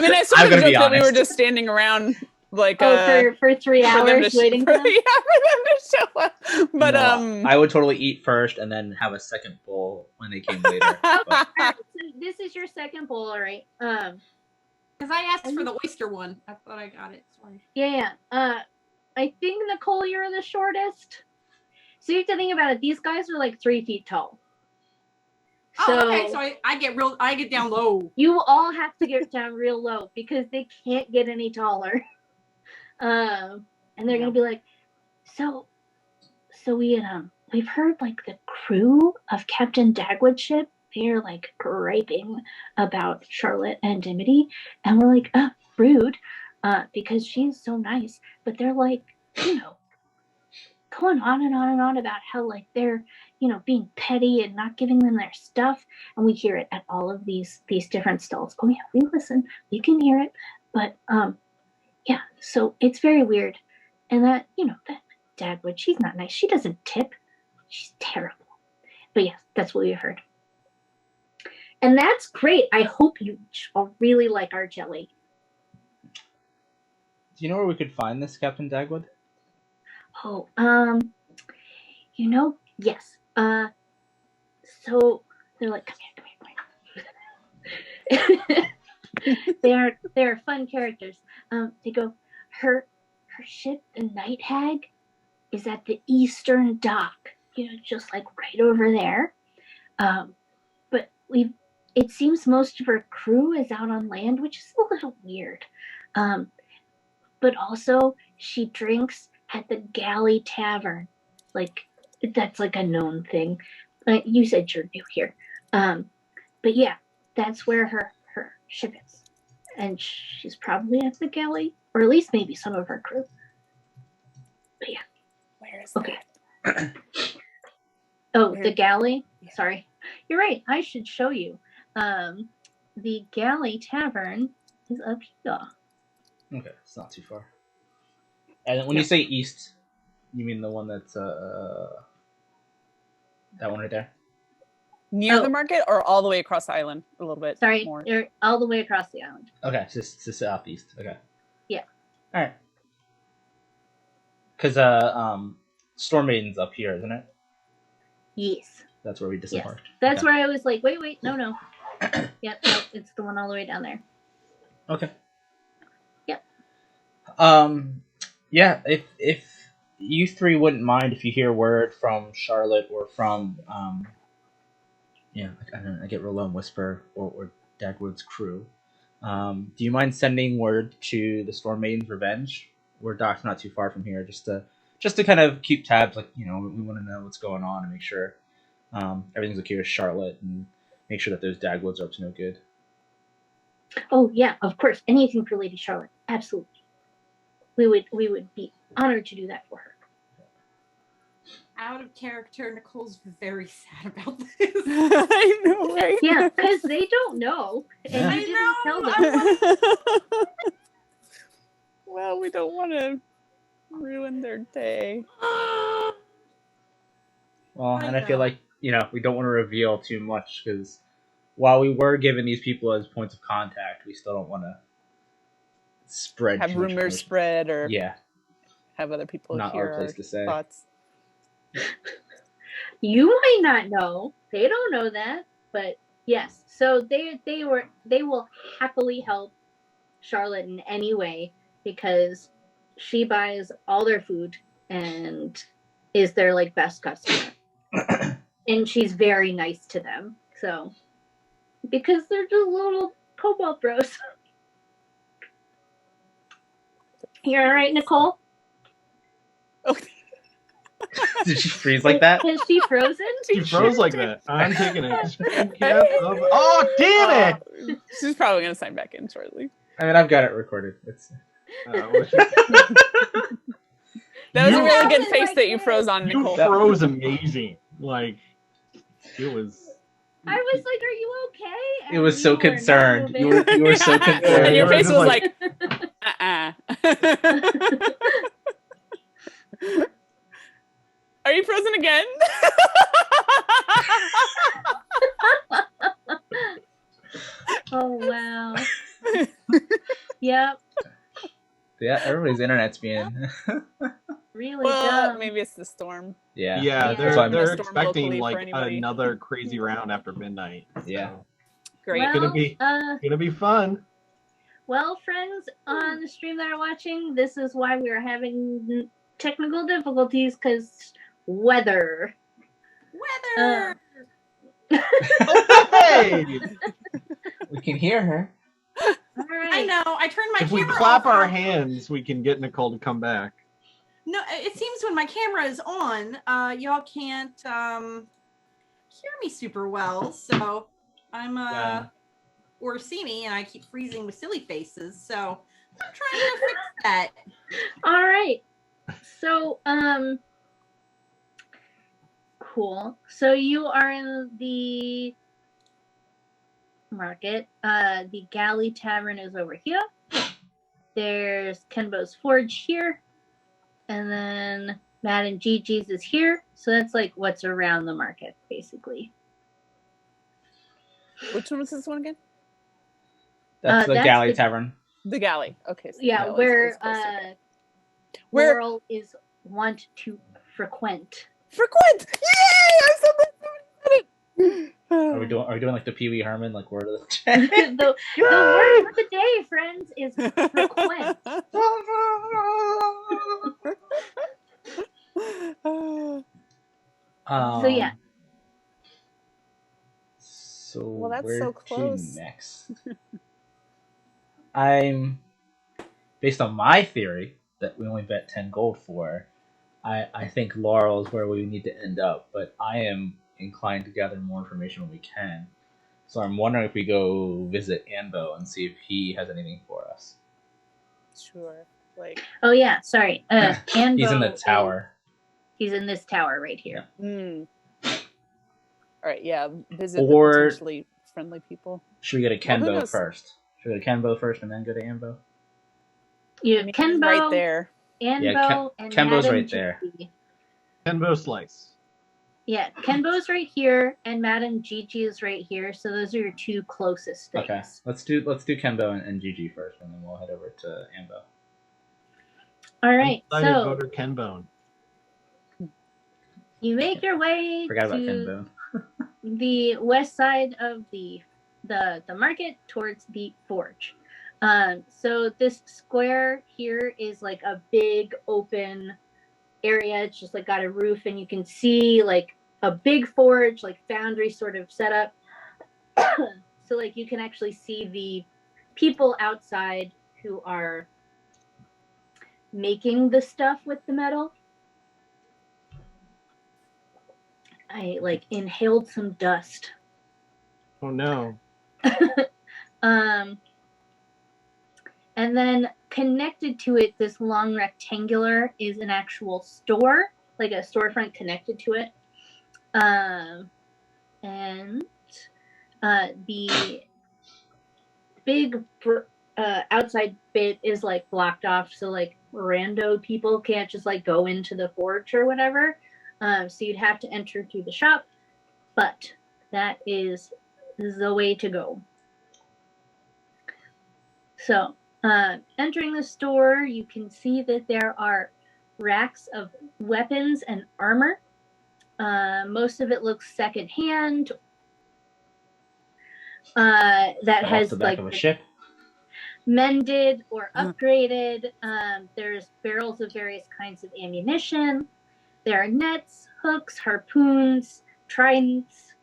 mean, I sort I'm of gonna be joked that we were honest. just standing around like for 3 hours waiting for them? Yeah, for them to show up. But No, I would totally eat first and then have a second bowl when they came later. But All right, so this is your second bowl, all right? Because I asked for the oyster one. I thought I got it. Sorry. Yeah. I think, Nicole, you're the shortest. So you have to think about it. These guys are like 3 feet tall. Oh, okay. So I get down low. You all have to get down real low because they can't get any taller. And they're gonna be like, so we've heard like the crew of Captain Dagwood's ship, they're like griping about Charlotte and Dimity, and we're like, rude, because she's so nice, but they're like, going on and on and on about how like they're, being petty and not giving them their stuff. And we hear it at all of these different stalls. Oh yeah, we listen. We can hear it. But yeah, so it's very weird. And that Dagwood, she's not nice. She doesn't tip. She's terrible. But yes, that's what we heard. And that's great. I hope you all really like our jelly. Do you know where we could find this, Captain Dagwood? Oh, yes. So they're like, come here. They're fun characters. They go, her ship, the Night Hag, is at the Eastern Dock. Just like right over there. But it seems most of her crew is out on land, which is a little weird. But also she drinks at the Galley Tavern. Like, that's like a known thing. You said you're new here. But yeah, that's where her ship is. And she's probably at the galley, or at least maybe some of her crew. But yeah. Where is okay. that? Oh, Where? The galley? Yeah. Sorry. You're right. I should show you. The Galley Tavern is up here. Okay, it's not too far. And when you say east, you mean the one that's that one right there? Near Oh. the market or all the way across the island a little bit Sorry, more? you're all the way across the island. Okay, it's just southeast. Okay. Yeah. All right. Because Storm Maiden's up here, isn't it? Yes. That's where we disembarked. That's Okay. where I was like, wait, no. Yep, no, it's the one all the way down there. Okay. Yep. Yeah, if you three wouldn't mind if you hear word from Charlotte or from I get real low and whisper or Dagwood's crew. Do you mind sending word to the Storm Maiden's Revenge? We're docked not too far from here, just to kind of keep tabs. Like, we want to know what's going on and make sure everything's okay with Charlotte and make sure that those Dagwoods are up to no good. Oh yeah, of course. Anything for Lady Charlotte. Absolutely. We would be honored to do that for her. Out of character, Nicole's very sad about this. I know, right? Yeah, because they don't know. And Yeah. you didn't tell them. Well, we don't want to ruin their day. Well, I and I feel know. like, we don't want to reveal too much because while we were given these people as points of contact, we still don't want to spread Have too much rumors information. spread or Yeah, have other people not hear our place our to say. thoughts. You might not know. They don't know that. But yes. So they will happily help Charlotte in any way because she buys all their food and is their like best customer. And she's very nice to them. So because they're just little cobalt bros. You all right, Nicole? Oh, Did she freeze like that? Is she frozen? She froze like that. I'm taking it. Oh, damn it! She's probably going to sign back in shortly. I mean, I've got it recorded. It's Well, That was a You- really good That was face like that you this. froze on, you Nicole. froze amazing. Like, it was. I was like, "Are you okay?" It was And so you were not concerned. You moving. were so And concerned. your you were face just was like- Are you frozen again? Oh wow. Yep. Yeah, everybody's internet's being. Really Well, dumb. maybe it's the storm. Yeah. Yeah, That's what I they're meant. Storm expecting locally for like anybody. another crazy round after midnight. Yeah. So, Great. Well, gonna be fun. well, friends on the stream that are watching, this is why we are having technical difficulties because weather. Weather. Hey! We can hear her. All right. I know. I turned my If we camera clap off. our hands, we can get Nicole to come back. No, it seems when my camera is on, y'all can't hear me super well. So I'm Yeah. Orsini and I keep freezing with silly faces. So I'm trying to fix that. All right. So, Cool. So you are in the market. The Galley Tavern is over here. There's Kenbo's Forge here. And then Matt and Gigi's is here. So that's like what's around the market, basically. Which one was this one again? That's the that's Galley the- Tavern. The Galley. Okay. So the Yeah, Galley's where closer. Where Laurel is want to frequent. frequent? Yay! I said that. Somebody said it. Are we doing like the Pee Wee Herman like word of the the word for the day, friends, is frequent. So yeah. So Well, that's where so to close. next? I'm based on my theory that we only bet 10 gold for. I think Laurel is where we need to end up, but I am inclined to gather more information when we can. So I'm wondering if we go visit Anbo and see if he has anything for us. Sure. Like. Oh yeah, sorry. Anbo He's in the tower. He's in this tower right here. Mm. All right. Yeah. Visit Or- the potentially friendly people. Should we go to Well, who Kenbo knows? first? Should we go to Kenbo first and then go to Anbo? You I have mean, Kenbo, right there. Anbo, and Kenbo's Madame right there. Gigi. Kenbo Slice. Yeah, Kenbo's right here, and Madame Gigi is right here. So those are your two closest things. Okay, let's do Kenbo and Gigi first, and then we'll head over to Anbo. All right, I'm excited to so go to Kenbone. you make your way Forgot about to Kenbo. the west side of the market towards the forge. So this square here is like a big open area. It's just like got a roof, and you can see like a big forge, like foundry sort of setup. So like you can actually see the people outside who are making the stuff with the metal. I like inhaled some dust. Oh no. And then connected to it, this long rectangular is an actual store, like a storefront connected to it. And the big outside bit is like blocked off, so like rando people can't just like go into the forge or whatever. So you'd have to enter through the shop, but that is the way to go. So entering the store, you can see that there are racks of weapons and armor. Most of it looks secondhand. That Off has the back like of a ship. mended or upgraded. There's barrels of various kinds of ammunition. There are nets, hooks, harpoons, tridents,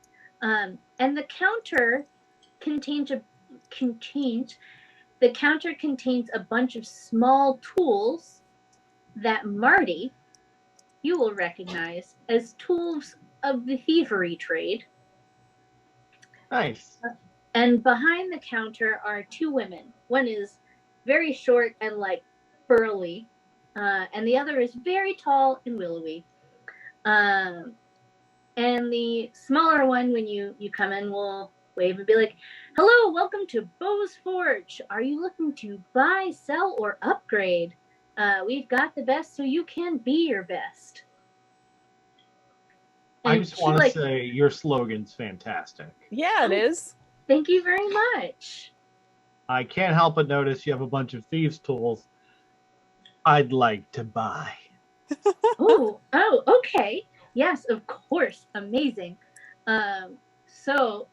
and the counter contains a bunch of small tools that Marty, you will recognize as tools of the thievery trade. Nice. And behind the counter are two women. One is very short and like burly, and the other is very tall and willowy. And the smaller one, when you come in, will wave and be like, "Hello, welcome to Beau's Forge. Are you looking to buy, sell, or upgrade? We've got the best, so you can be your best." I And just she, want to like, say your slogan's fantastic. Yeah, it is. "Thank you very much." I can't help but notice you have a bunch of thieves' tools I'd like to buy. Oh, okay. Yes, of course. Amazing. So,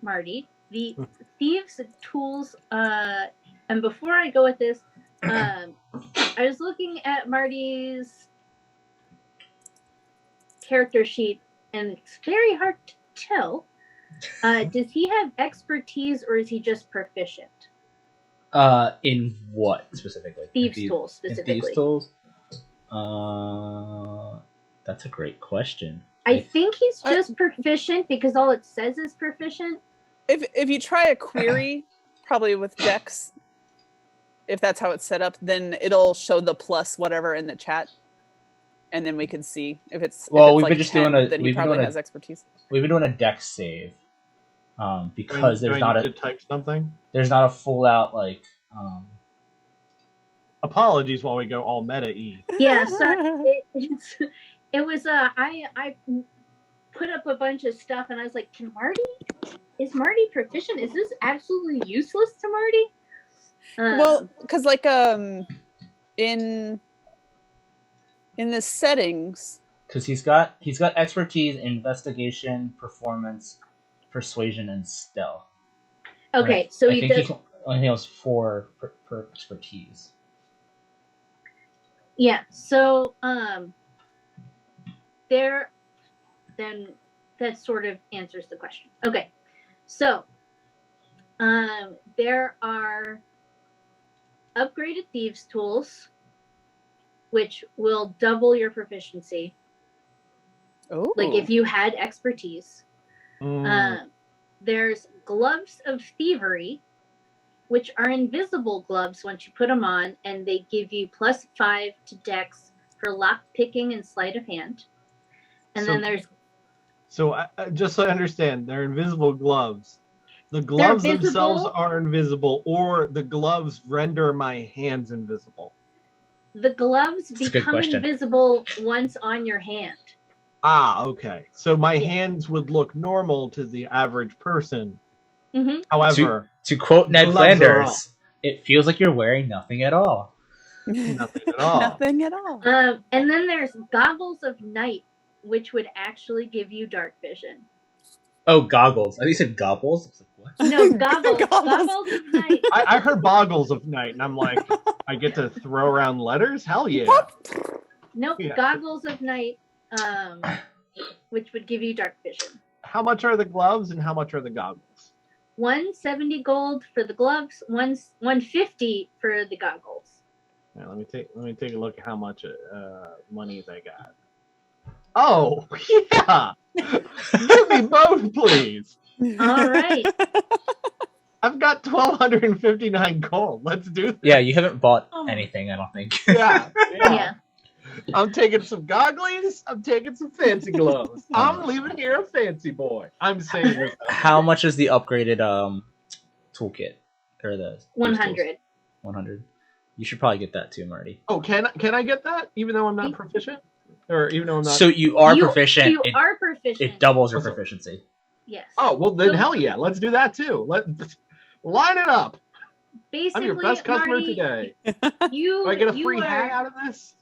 Marty, the thieves' tools, and before I go with this, I was looking at Marty's character sheet, and it's very hard to tell. Does he have expertise, or is he just proficient? In what specifically? Thieves' In tools, in specifically. Thieves' tools? That's a great question. I think he's just proficient because all it says is proficient. If you try a query, probably with Dex, if that's how it's set up, then it'll show the plus whatever in the chat. and then we could see if it's Well, if it's we've like been just 10, doing a- then he we've been probably doing a- has expertise. We've been doing a dex save, because Do I there's not need a to type something. full out like. Apologies while we go all meta e. Yeah, sorry. It was I put up a bunch of stuff and I was like, is Marty proficient? Is this absolutely useless to Marty? Well, because like in the settings, Because he's got expertise, investigation, performance, persuasion, and stealth. okay, Right. so I he think does. he only has 4 per expertise. Yeah, so there, then that sort of answers the question. Okay, so there are upgraded thieves tools, which will double your proficiency. oh, Like if you had expertise. There's gloves of thievery, which are invisible gloves once you put them on, and they give you +5 to dex for lock picking and sleight of hand. And So- then there's So just so I understand, they're invisible gloves. The gloves themselves visible. are invisible, or the gloves render my hands invisible. the gloves That's a good become question. invisible once on your hand. Ah, okay. So my Yeah. hands would look normal to the average person. hmm However, To quote Ned gloves are Flanders, it feels like you're wearing nothing at all. nothing at all. Nothing at all. And then there's goggles of night, which would actually give you dark vision. Oh, goggles. I think you said gobbles. I was like, what? No, goggles. Goggles. Goggles of night. I heard boggles of night, and I'm like, I get to throw around letters? Hell yeah. Nope, Yeah. goggles of night, which would give you dark vision. How much are the gloves and how much are the goggles? 170 gold for the gloves, 150 for the goggles. Yeah, let me take a look at how much monies I got. Oh, yeah. Give me both, please. All right. I've got 1,259 gold. Let's do this. Yeah, you haven't bought Oh. anything, I don't think. Yeah. Yeah. I'm taking some gogglies. I'm taking some fancy gloves. I'm leaving here a fancy boy. I'm saying this. How much is the upgraded toolkit? Or the 100. 100. You should probably get that too, Marty. Oh, can I get that even though I'm not proficient? Or even though I'm not? So you are You proficient. You are proficient. It doubles your Awesome. proficiency. Yes. Oh, well then So- hell yeah. Let's do that too. Let's line it up. Basically, I'm your best customer Marty, today. You, Do I get a you free are, hat out of this?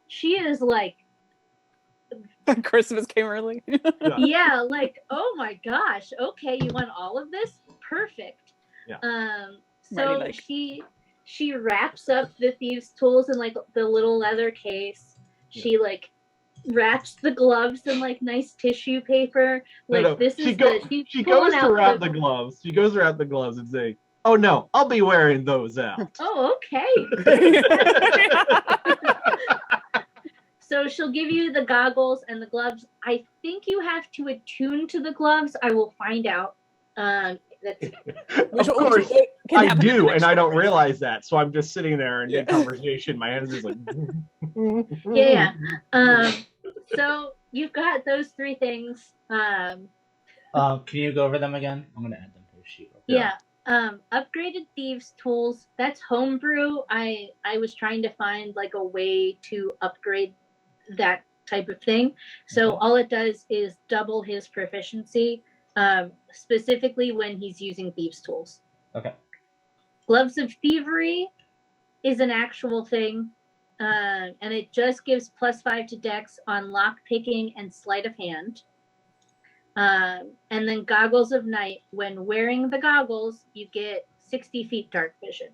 she is like, Christmas came early. yeah, like, oh my gosh, okay, you want all of this? Perfect. Yeah. So Marty, like- she wraps up the thieves' tools in like the little leather case. She like wraps the gloves in like nice tissue paper. Like No, this she is go- she's She pulling goes to out wrap the gloves. She goes around the gloves and say, "Oh no, I'll be wearing those out." Oh, okay. So she'll give you the goggles and the gloves. I think you have to attune to the gloves. I will find out. That's Of course, can I happen do, next and I week. don't realize that. So I'm just sitting there in Yeah. mid-conversation. My hands just like. yeah. So you've got those 3 things. Can you go over them again? I'm gonna add them to the sheet. Yeah. Upgraded thieves tools. That's homebrew. I was trying to find like a way to upgrade that type of thing. So Okay. all it does is double his proficiency, specifically when he's using thieves tools. Okay. Gloves of thievery is an actual thing, and it just gives +5 to dex on lock picking and sleight of hand. And then goggles of night. When wearing the goggles, you get 60 feet dark vision.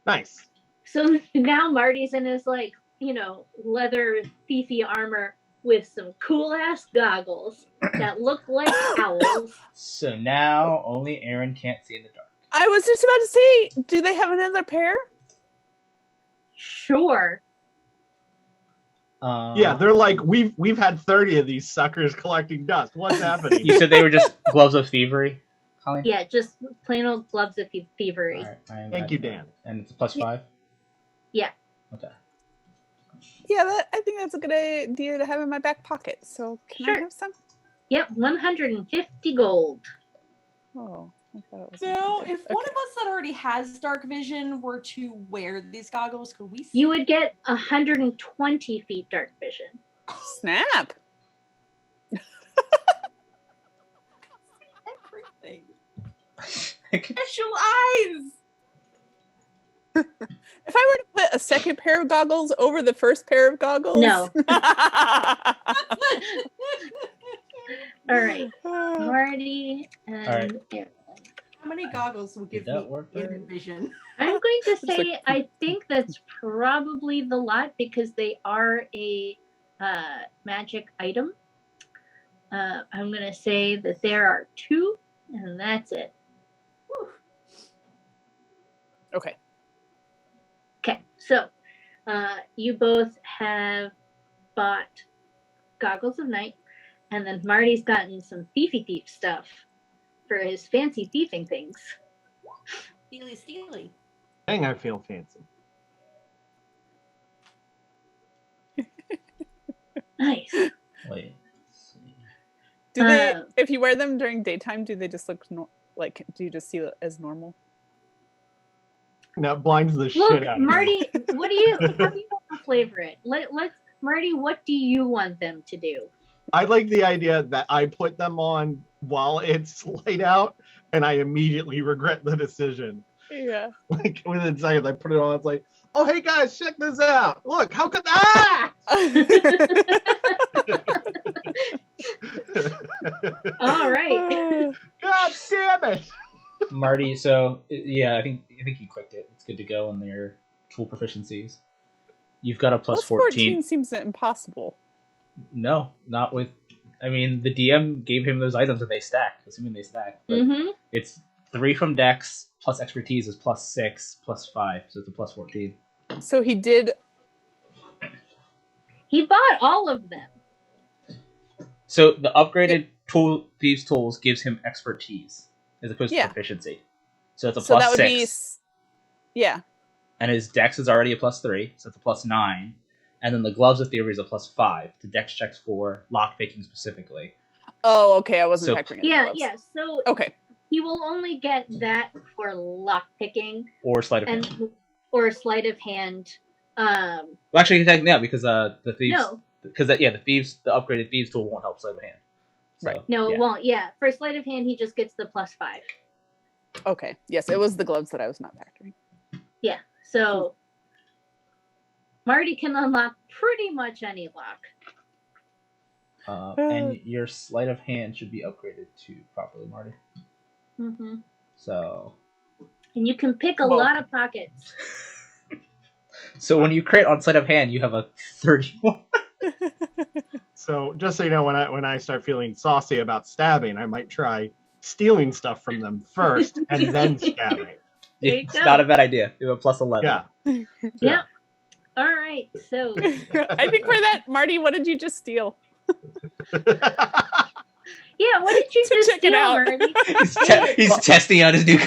Nice. So now Marty's in his like, leather thiefy armor with some cool ass goggles that look like owls. So now only Aaron can't see in the dark. I was just about to say, do they have another pair? Sure. Yeah, they're like we've had 30 of these suckers collecting dust. What's happening? You said they were just gloves of thievery, Colleen? Yeah, just plain old gloves of thievery. All right, Thank you, Dan. And it's a +5. Yeah. Okay. Yeah, I think that's a good idea to have in my back pocket. So can I Sure. have some? Yep, 150 gold. Oh, I thought it was. So, 100. if one of us that already has dark vision were to wear these goggles, could we see You would get 120 feet dark vision. Snap. everything? I can- Special eyes! If I were to put a second pair of goggles over the first pair of goggles, No. All right, Marty and All right. Erin. How many goggles will Did give that me work in right? vision? I'm going to It's say like- I think that's probably the lot because they are a magic item. I'm going to say that there are 2, and that's it. Okay. Okay, so you both have bought goggles of night, and then Marty's gotten some thief stuff for his fancy thieving things. Steely. Dang, I feel fancy. Nice. Wait. Let's see. Do they? Uh, If you wear them during daytime, do they just look like? Do you just see it as normal? That blinds the Look, shit out of me. Marty, how do you want to flavor it? Let's Marty, what do you want them to do? I like the idea that I put them on while it's light out, and I immediately regret the decision. Yeah. Like within seconds, I put it on. It's like, oh hey guys, check this out. Look, how could ah! All right. God damn it! Marty, so yeah, I think you clicked it. It's good to go on their tool proficiencies. You've got a plus 14. Seems impossible. No, not with. I mean, the DM gave him those items and they stacked, assuming they stacked. But Mm-hmm. it's 3 from Dex plus expertise is plus 6 plus 5, so it's a plus 14. So he did. He bought all of them. So the upgraded thieves tools gives him expertise as opposed to Yeah. proficiency. So it's a So plus that would 6. be. Yeah. And his Dex is already a plus 3, so it's a plus 9. And then the gloves of theory is a plus 5 to Dex checks for lockpicking specifically. Oh, okay. I wasn't So- factoring in the Yeah, gloves. yeah. So Okay. he will only get that for lock picking Or sleight of hand. and or sleight of hand. Well, actually, technically, yeah, because the thieves, No, because the upgraded thieves tool won't help sleight of hand. So, Right. no, yeah. it won't. Yeah, for sleight of hand, he just gets the plus 5. Okay. Yes, it was the gloves that I was not factoring. Yeah. So Marty can unlock pretty much any lock. And your sleight of hand should be upgraded to properly, Marty. Mm-hmm. So, And you can pick a Well- lot of pockets. so when you crit on sleight of hand, you have a 31. So just so you know, when I start feeling saucy about stabbing, I might try stealing stuff from them first and then stabbing. There you It's go. not a bad idea. You have a plus 11. Yeah. Yep. All right. So I think for that, Marty, what did you just steal? yeah, what did you To just check it steal, out. Marty? He's testing out his new.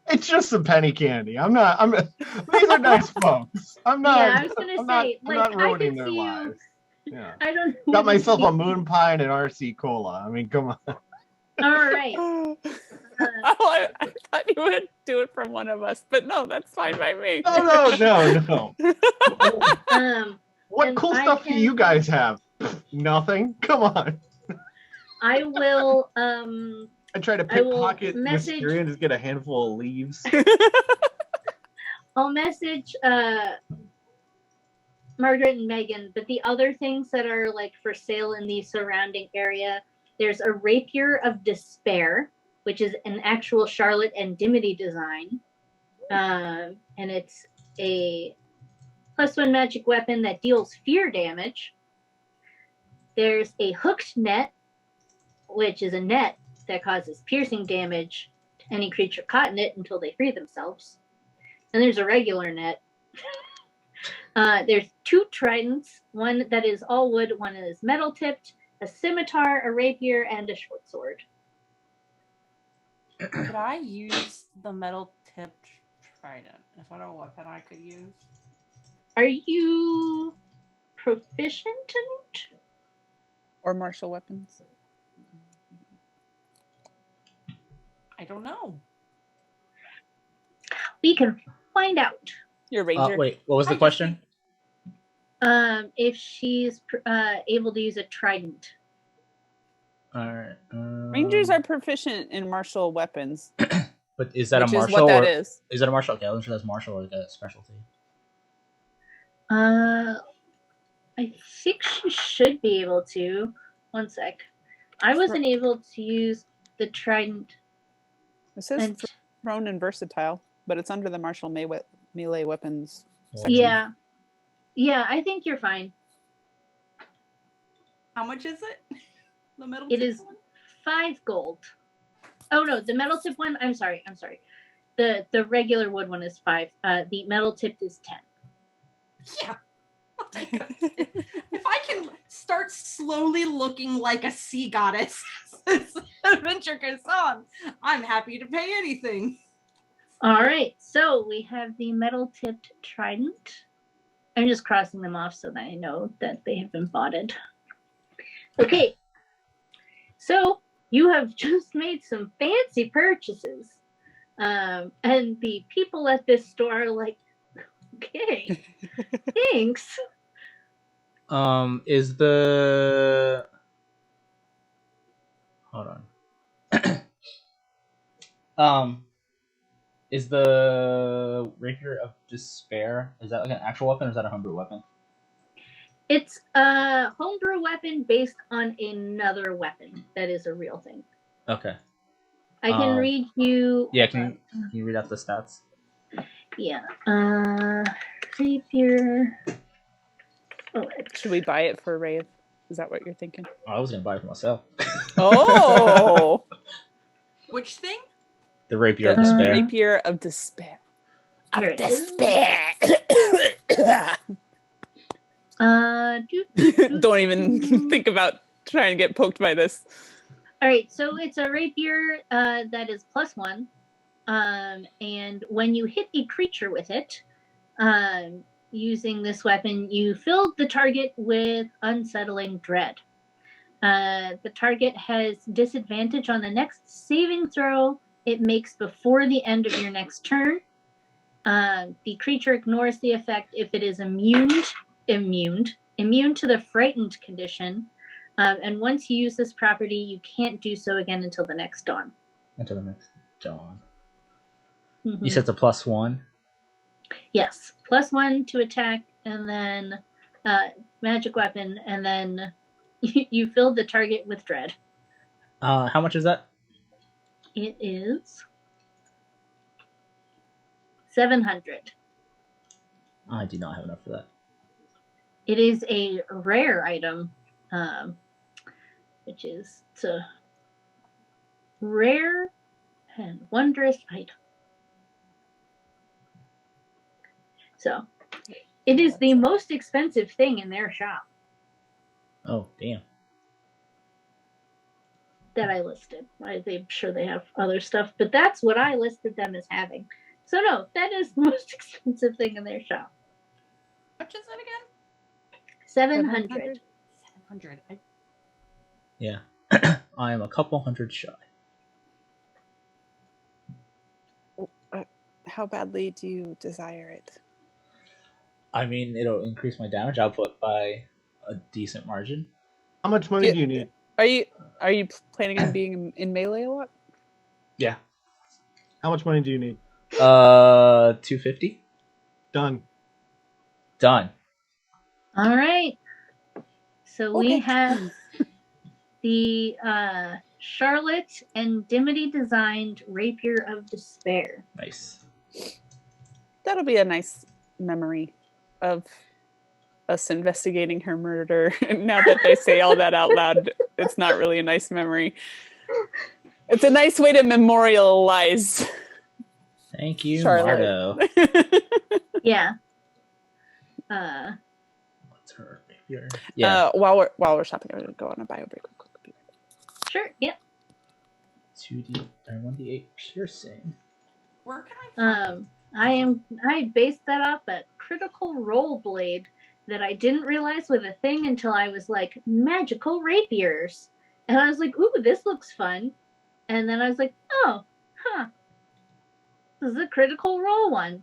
It's just some penny candy. These are nice folks. I'm not. Yeah, I was gonna I'm not, say, I'm like, not I ruining can their see you- lives. Yeah. I don't know. Got myself a moon pie and an RC cola. I mean, come on. All right. Oh, I thought you would do it from one of us, but no, that's fine by me. No. What And cool I stuff do can- you guys have? Nothing. Come on. I will I try to I will pickpocket message- Mysteria and just get a handful of leaves. I'll message Margaret and Megan, but the other things that are like for sale in the surrounding area, there's a Rapier of Despair, which is an actual Charlotte and Dimity design. And it's a +1 magic weapon that deals fear damage. There's a hooked net, which is a net that causes piercing damage to any creature caught in it until they free themselves. And there's a regular net. There's 2 tridents, one that is all wood, one is metal tipped, a scimitar, a rapier, and a short sword. Could I use the metal tipped Trident. Is that a weapon I could use? Are you proficient in it? Or martial weapons. I don't know. We can find out. Your ranger. Wait, what was the I just question? If she's able to use a trident. Alright. Rangers are proficient in martial weapons, But is that which a is martial? what that or, is. Is that a martial? Okay, I wasn't sure that's martial or like a specialty. I think she should be able to. One sec. I wasn't able to use the trident. It says And thrown and versatile, but it's under the martial melee weapons. yeah, I think you're fine. How much is it? The metal It tip is one? 5 gold. Oh no, the metal tip one. I'm sorry. The regular wood one is 5. The metal tipped is 10. Yeah. I'll take it. If I can start slowly looking like a sea goddess as adventure goes on, I'm happy to pay anything. All right, so we have the metal tipped trident. I'm just crossing them off so that I know that they have been botted. Okay, so you have just made some fancy purchases. And the people at this store are like, okay, thanks. Is the hold on. Is the Rapier of Despair, is that like an actual weapon or is that a homebrew weapon? It's a homebrew weapon based on another weapon that is a real thing. Okay. I can read you. Yeah, can you read out the stats? Yeah. Rapier. Oh, Should we buy it for Rave? Is that what you're thinking? Oh, I was gonna buy it for myself. Oh! Which thing? The Rapier of The Despair. Rapier of Despair. Here Of it is. Despair! Don't even think about trying to get poked by this. All right, so it's a rapier that is +1, and when you hit a creature with it, using this weapon, you fill the target with unsettling dread. The target has disadvantage on the next saving throw it makes before the end of your next turn. The creature ignores the effect if it is immune to the frightened condition. And once you use this property, you can't do so again until the next dawn. Until the next dawn. Mm-hmm. You said it's a +1? Yes. +1 to attack, and then magic weapon, and then you fill the target with dread. How much is that? It is 700. I do not have enough for that. It is a rare item, which is it's a rare and wondrous item. So, it is the most expensive thing in their shop Oh, damn. that I listed. I'm sure they have other stuff, but that's what I listed them as having. So no, that is the most expensive thing in their shop. How much is it again? 700. 700. Yeah. I am a couple hundred shy. How badly do you desire it? I mean, it'll increase my damage output by a decent margin. How much money do you need? Are you planning on being in melee a lot? Yeah. How much money do you need? 250. Done. Done. All right. So Okay. we have the Charlotte and Dimity designed Rapier of Despair. Nice. That'll be a nice memory of us investigating her murder. Now that they say all that out loud, it's not really a nice memory. It's a nice way to memorialize. Thank you, Charlotte. Margo. Yeah. What's her rapier? Yeah. While we're shopping, I'm gonna go on a bio break real quick. Sure. Yep. 2d or 1d8 piercing. Where can I find I based that off a critical role blade that I didn't realize was a thing until I was like, magical rapiers. And I was like, ooh, this looks fun. And then I was like, oh, huh. This is a critical role one.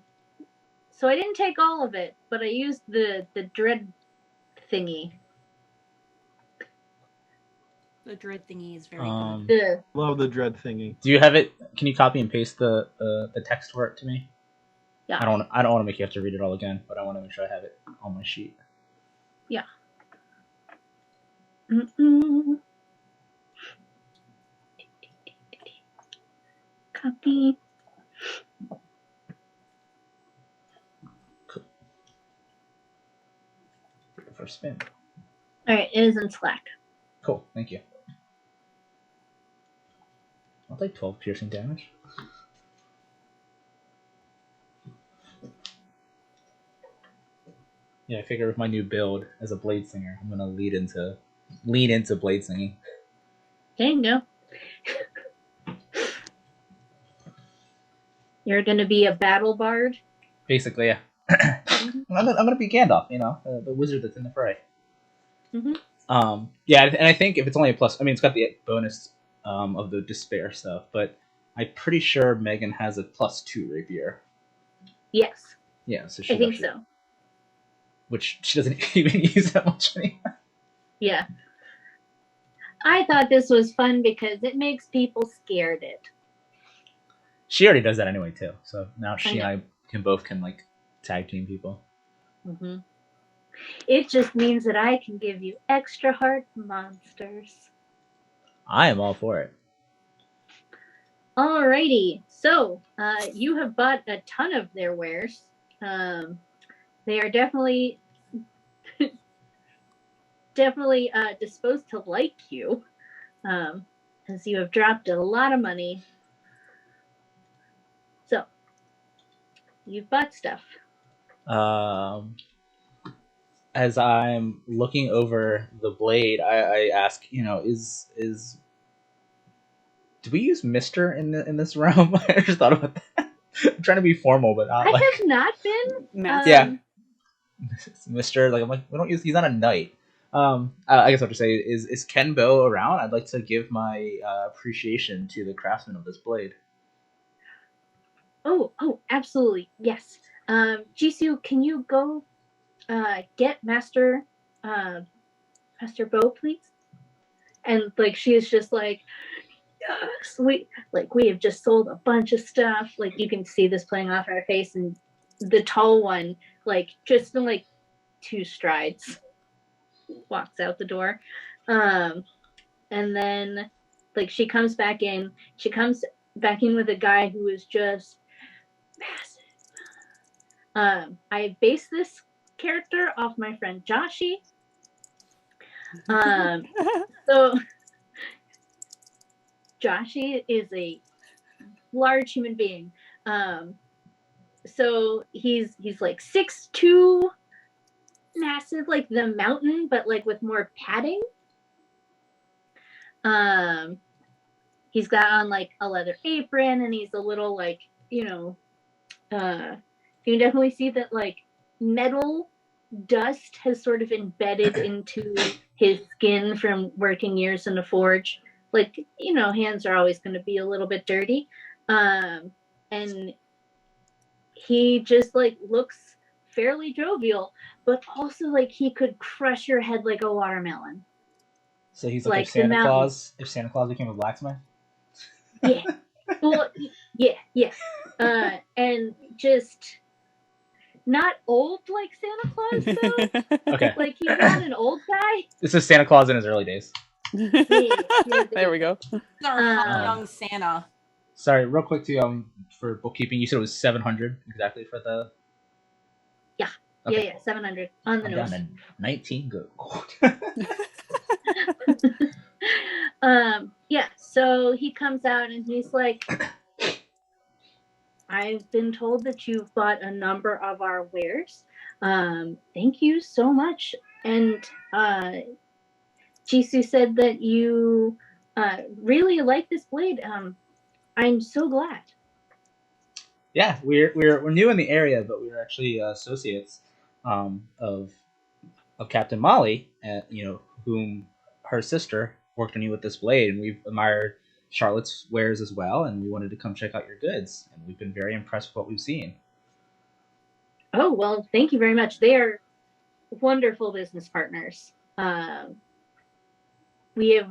So I didn't take all of it, but I used the dread thingy. The dread thingy is very good. The Love the dread thingy. Do you have it? Can you copy and paste the text for it to me? Yeah. I don't want to make you have to read it all again, but I want to make sure I have it on my sheet. Yeah. Mm-mm. Copy. Cool. First spin. All right, it is in Slack. Cool. Thank you. I'll take 12 piercing damage. Yeah, I figure with my new build as a blade singer, I'm gonna lead into blade singing. There you go. You're gonna be a battle bard. Basically, yeah. I'm gonna be Gandalf, the wizard that's in the fray. Mm-hmm. Yeah, and I think if it's only a plus, I mean, it's got the bonus of the despair stuff, but I'm pretty sure Megan has a +2 rapier. Yes. Yeah, so she I think so. Which she doesn't even use that much anymore. Yeah. I thought this was fun because it makes people scared it. She already does that anyway too. So now she I and I both can like tag team people. Mm-hmm. It just means that I can give you extra hard monsters. I am all for it. Alrighty, so you have bought a ton of their wares. They are definitely disposed to like you, as you have dropped a lot of money. So you've bought stuff. As I'm looking over the blade, I ask, is do we use Mister in this realm? I just thought about that. I'm trying to be formal, but not I like. have not been. Yeah. Mister, like I'm like we don't use. He's not a knight. I guess I'll just say is Ken Bo around? I'd like to give my appreciation to the craftsman of this blade. Oh, absolutely, yes. Jisoo, can you go get Master Bo, please? And like she is just like, yes, we have just sold a bunch of stuff. Like you can see this playing off her face, and the tall one, like just in like 2 strides, walks out the door. And then like she comes back in. She comes back in with a guy who is just massive. I based this character off my friend Joshi. So Joshi is a large human being. So he's like 6'2", massive like the mountain, but like with more padding. He's got on like a leather apron, and he's a little like, you can definitely see that like metal dust has sort of embedded into his skin from working years in a forge. Like, hands are always going to be a little bit dirty. And he just like looks fairly jovial, but also like he could crush your head like a watermelon. So he's like if Santa Claus became a blacksmith? Yeah. Well, yeah. And just not old like Santa Claus, though. Okay. Like he's not an old guy. This is Santa Claus in his early days. There we go. Our young Santa. Sorry, real quick to for bookkeeping, you said it was 700 exactly for the. Yeah. Okay. Yeah, 700 on the nose. Down to 19 gold. Yeah. So he comes out and he's like, I've been told that you've bought a number of our wares. Thank you so much. And Jisoo said that you really like this blade. I'm so glad. Yeah, we're new in the area, but we're actually associates of Captain Molly, whom her sister worked on you with this blade, and we've admired Charlotte's wares as well, and we wanted to come check out your goods, and we've been very impressed with what we've seen. Oh, well, thank you very much. They are wonderful business partners. We have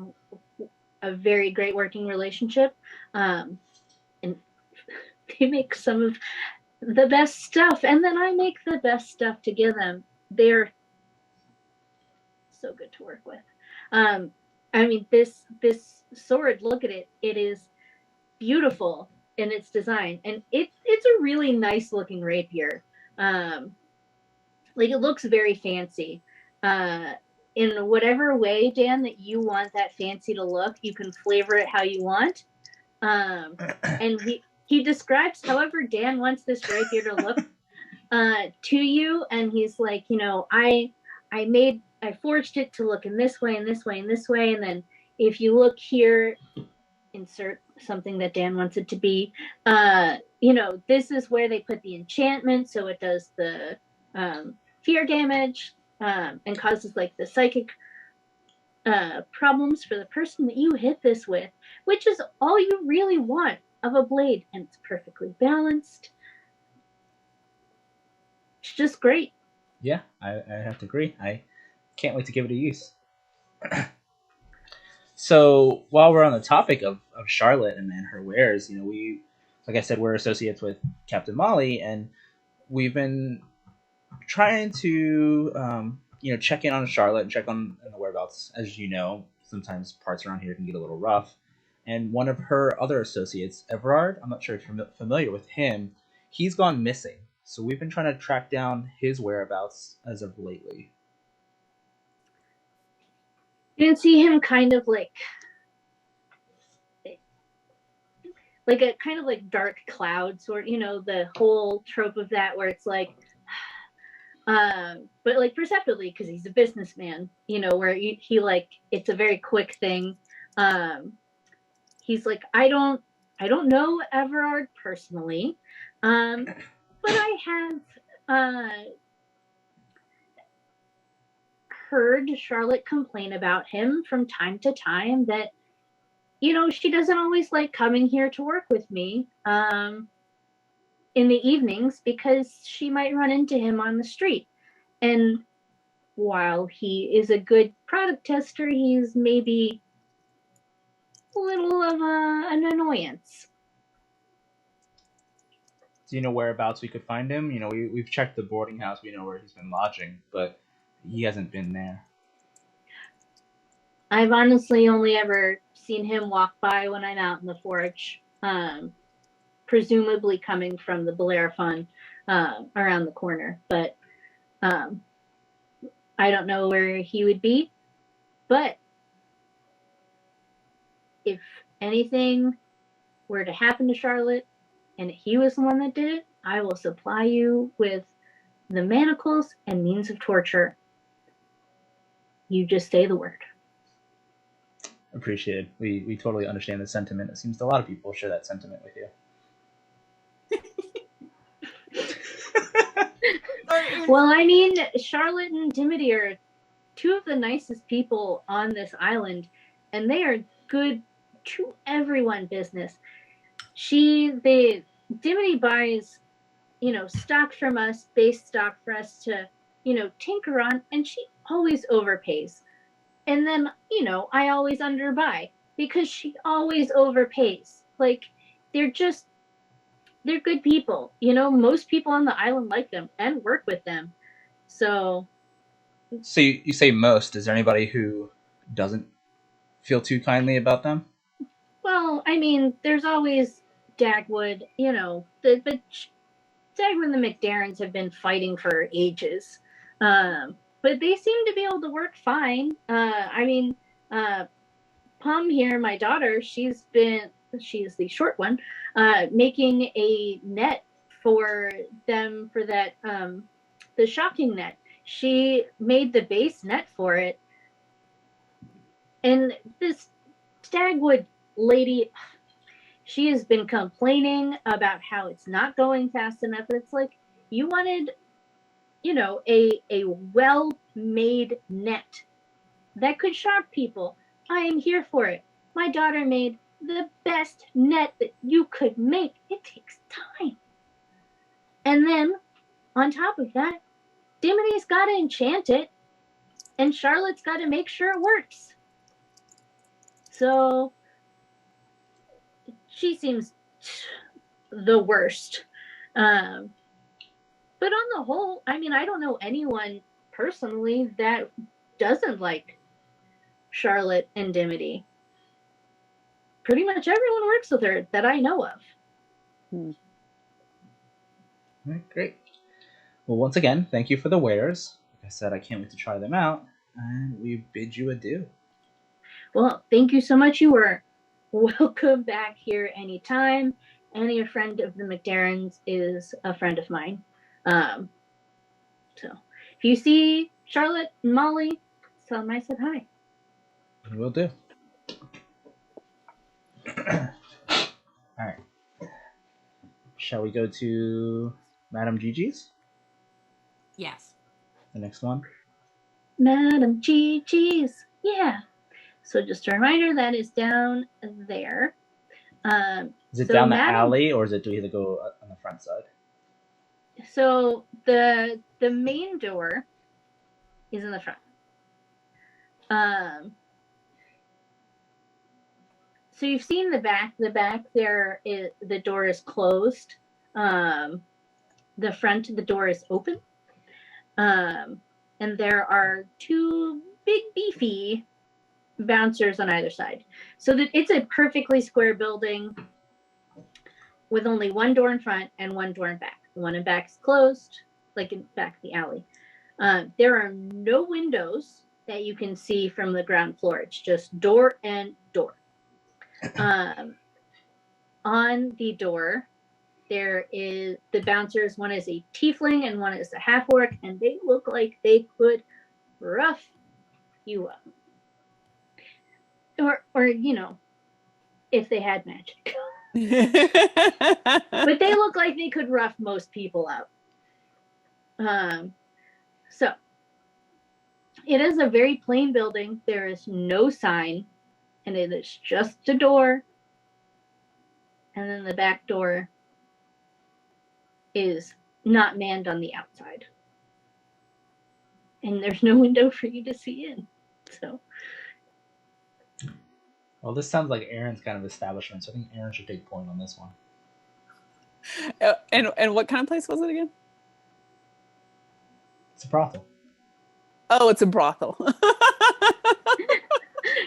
a very great working relationship, and they make some of the best stuff, and then I make the best stuff to give them. They're so good to work with. I mean, this sword, look at it. It is beautiful in its design, and it's a really nice looking rapier. Like, it looks very fancy. In whatever way, Dan, that you want that fancy to look, you can flavor it how you want. And he describes however Dan wants this rapier to look to you, and he's like, I forged it to look in this way and this way and this way, and then if you look here, insert something that Dan wants it to be. This is where they put the enchantment, so it does the fear damage and causes like the psychic problems for the person that you hit this with, which is all you really want of a blade, and it's perfectly balanced. It's just great. Yeah, I have to agree. I can't wait to give it a use. So while we're on the topic of Charlotte and her wares, like I said, we're associates with Captain Molly, and we've been trying to check in on Charlotte and check on the whereabouts. As you know, sometimes parts around here can get a little rough. And one of her other associates, Everard, I'm not sure if you're familiar with him, he's gone missing. So we've been trying to track down his whereabouts as of lately. You can see him kind of like a kind of like dark cloud sort, the whole trope of that where it's like, but like perceptibly, because he's a businessman, where he like, it's a very quick thing. He's like, I don't know Everard personally, but I have heard Charlotte complain about him from time to time that, she doesn't always like coming here to work with me in the evenings because she might run into him on the street. And while he is a good product tester, he's maybe a little of an annoyance. Do you know whereabouts we could find him? We've checked the boarding house. We know where he's been lodging, but he hasn't been there. I've honestly only ever seen him walk by when I'm out in the forge, presumably coming from the Bellerophon around the corner. But I don't know where he would be. But if anything were to happen to Charlotte and he was the one that did it, I will supply you with the manacles and means of torture. You just say the word. Appreciated. We totally understand the sentiment. It seems a lot of people share that sentiment with you. Well, I mean, Charlotte and Dimity are two of the nicest people on this island, and they are good to everyone business. Dimity buys, stock from us, base stock for us to, tinker on, and she always overpays. And then, I always underbuy because she always overpays. Like, they're good people. Most people on the island like them and work with them. So you say most. Is there anybody who doesn't feel too kindly about them? Well, I mean, there's always Dagwood, but Dagwood and the McDarrens have been fighting for ages. But they seem to be able to work fine. Pum here, my daughter, she's the short one, making a net for them for that, the shocking net. She made the base net for it. And this Dagwood lady, she has been complaining about how it's not going fast enough. It's like you wanted, a well-made net that could sharp people. I am here for it. My daughter made the best net that you could make. It takes time. And then, on top of that, Dimity's got to enchant it, and Charlotte's got to make sure it works. So, she seems the worst. But on the whole, I mean, I don't know anyone personally that doesn't like Charlotte and Dimity. Pretty much everyone works with her that I know of. All right, great. Well, once again, thank you for the wares. Like I said, I can't wait to try them out, and we bid you adieu. Well, thank you so much. You were welcome back here anytime. Any friend of the McDarrens is a friend of mine. So if you see Charlotte and Molly, tell them I said hi. Will do. All right. Shall we go to Madame Gigi's? Yes. The next one? Madam Gigi's. Yeah. So just a reminder, that is down there. Is it So down the Madam- alley, or is it do we have to go on the front side? So the main door is in the front. So you've seen the back. The back there is the door is closed. The front of the door is open. And there are two big beefy bouncers on either side. So that it's a perfectly square building with only one door in front and one door in back. The one in back is closed, like in back of the alley. There are no windows that you can see from the ground floor. It's just door and door. On the door, there is the bouncers. One is a tiefling and one is a half orc, and they look like they could rough you up. Or if they had magic. But they look like they could rough most people up. So it is a very plain building. There is no sign, and it is just a door. And then the back door is not manned on the outside. And there's no window for you to see in. So Well, this sounds like Aaron's kind of establishment, so I think Aaron should take point on this one. And what kind of place was it again? It's a brothel. Oh, it's a brothel.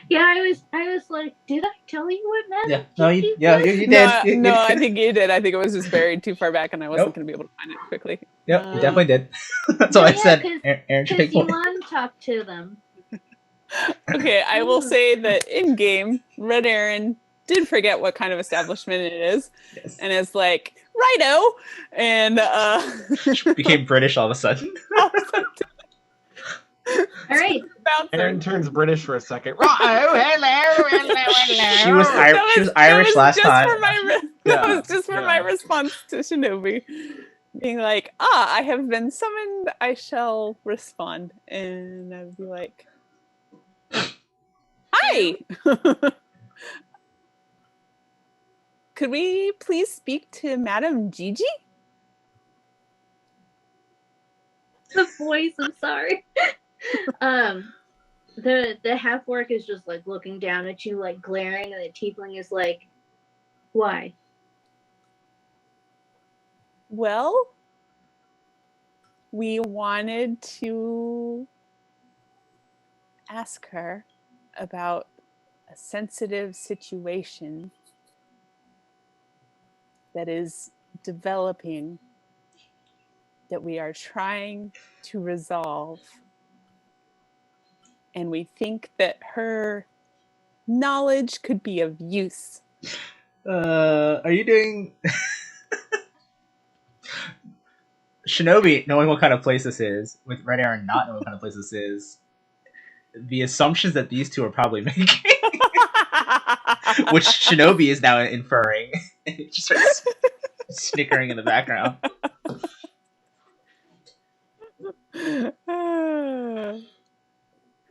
yeah, I was like, did I tell you what Madam Yeah, no, you Gigi did. No, You no, did. I think you did. I think it was just buried too far back, and I wasn't Nope. going to be able to find it quickly. Yep, you definitely did. That's why I said Aaron should Because take you point. want to talk to them. Okay, I will say that in game, Red Erin did forget what kind of establishment it is, Yes. and is like, righto, and Became British all of a sudden. All right. Aaron turns British for a second. Hello. She was Irish last time. That was just for my response to Shinobi. Being like, I have been summoned, I shall respond. And I'd be like, hi! Could we please speak to Madam Gigi? The voice, I'm sorry. The half orc is just like looking down at you, like glaring, and the tiefling is like, why? Well, we wanted to ask her about a sensitive situation that is developing that we are trying to resolve. And we think that her knowledge could be of use. Are you doing Shinobi knowing what kind of place this is, with Red Erin not knowing what kind of place this is, the assumptions that these two are probably making? which Shinobi is now inferring. And he just starts snickering in the background.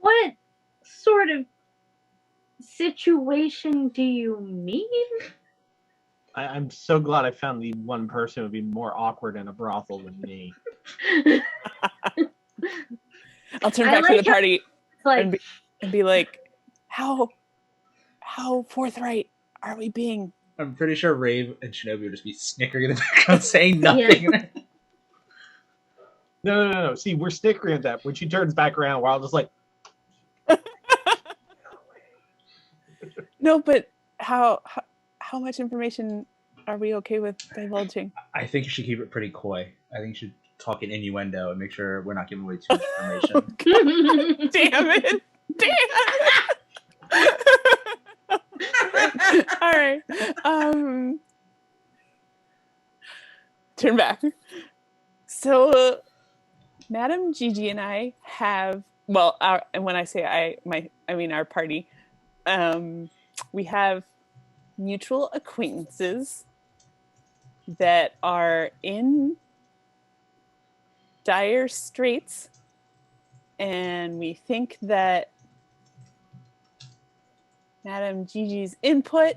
What sort of situation do you mean? I'm so glad I found the one person who would be more awkward in a brothel than me. I'll turn I back to like the how party It's like, and be like, how forthright are we being? I'm pretty sure Rave and Shinobi would just be snickering in the background, saying nothing. No. See, we're snickering at that. When she turns back around, we're all just like, No, but how much information are we okay with divulging? I think you should keep it pretty coy. I think you should talk in innuendo and make sure we're not giving away too much information. Damn it! All right. Turn back. So, Madam Gigi and I have, well, and when I say I mean our party. We have mutual acquaintances that are in dire straits, and we think that Madame Gigi's input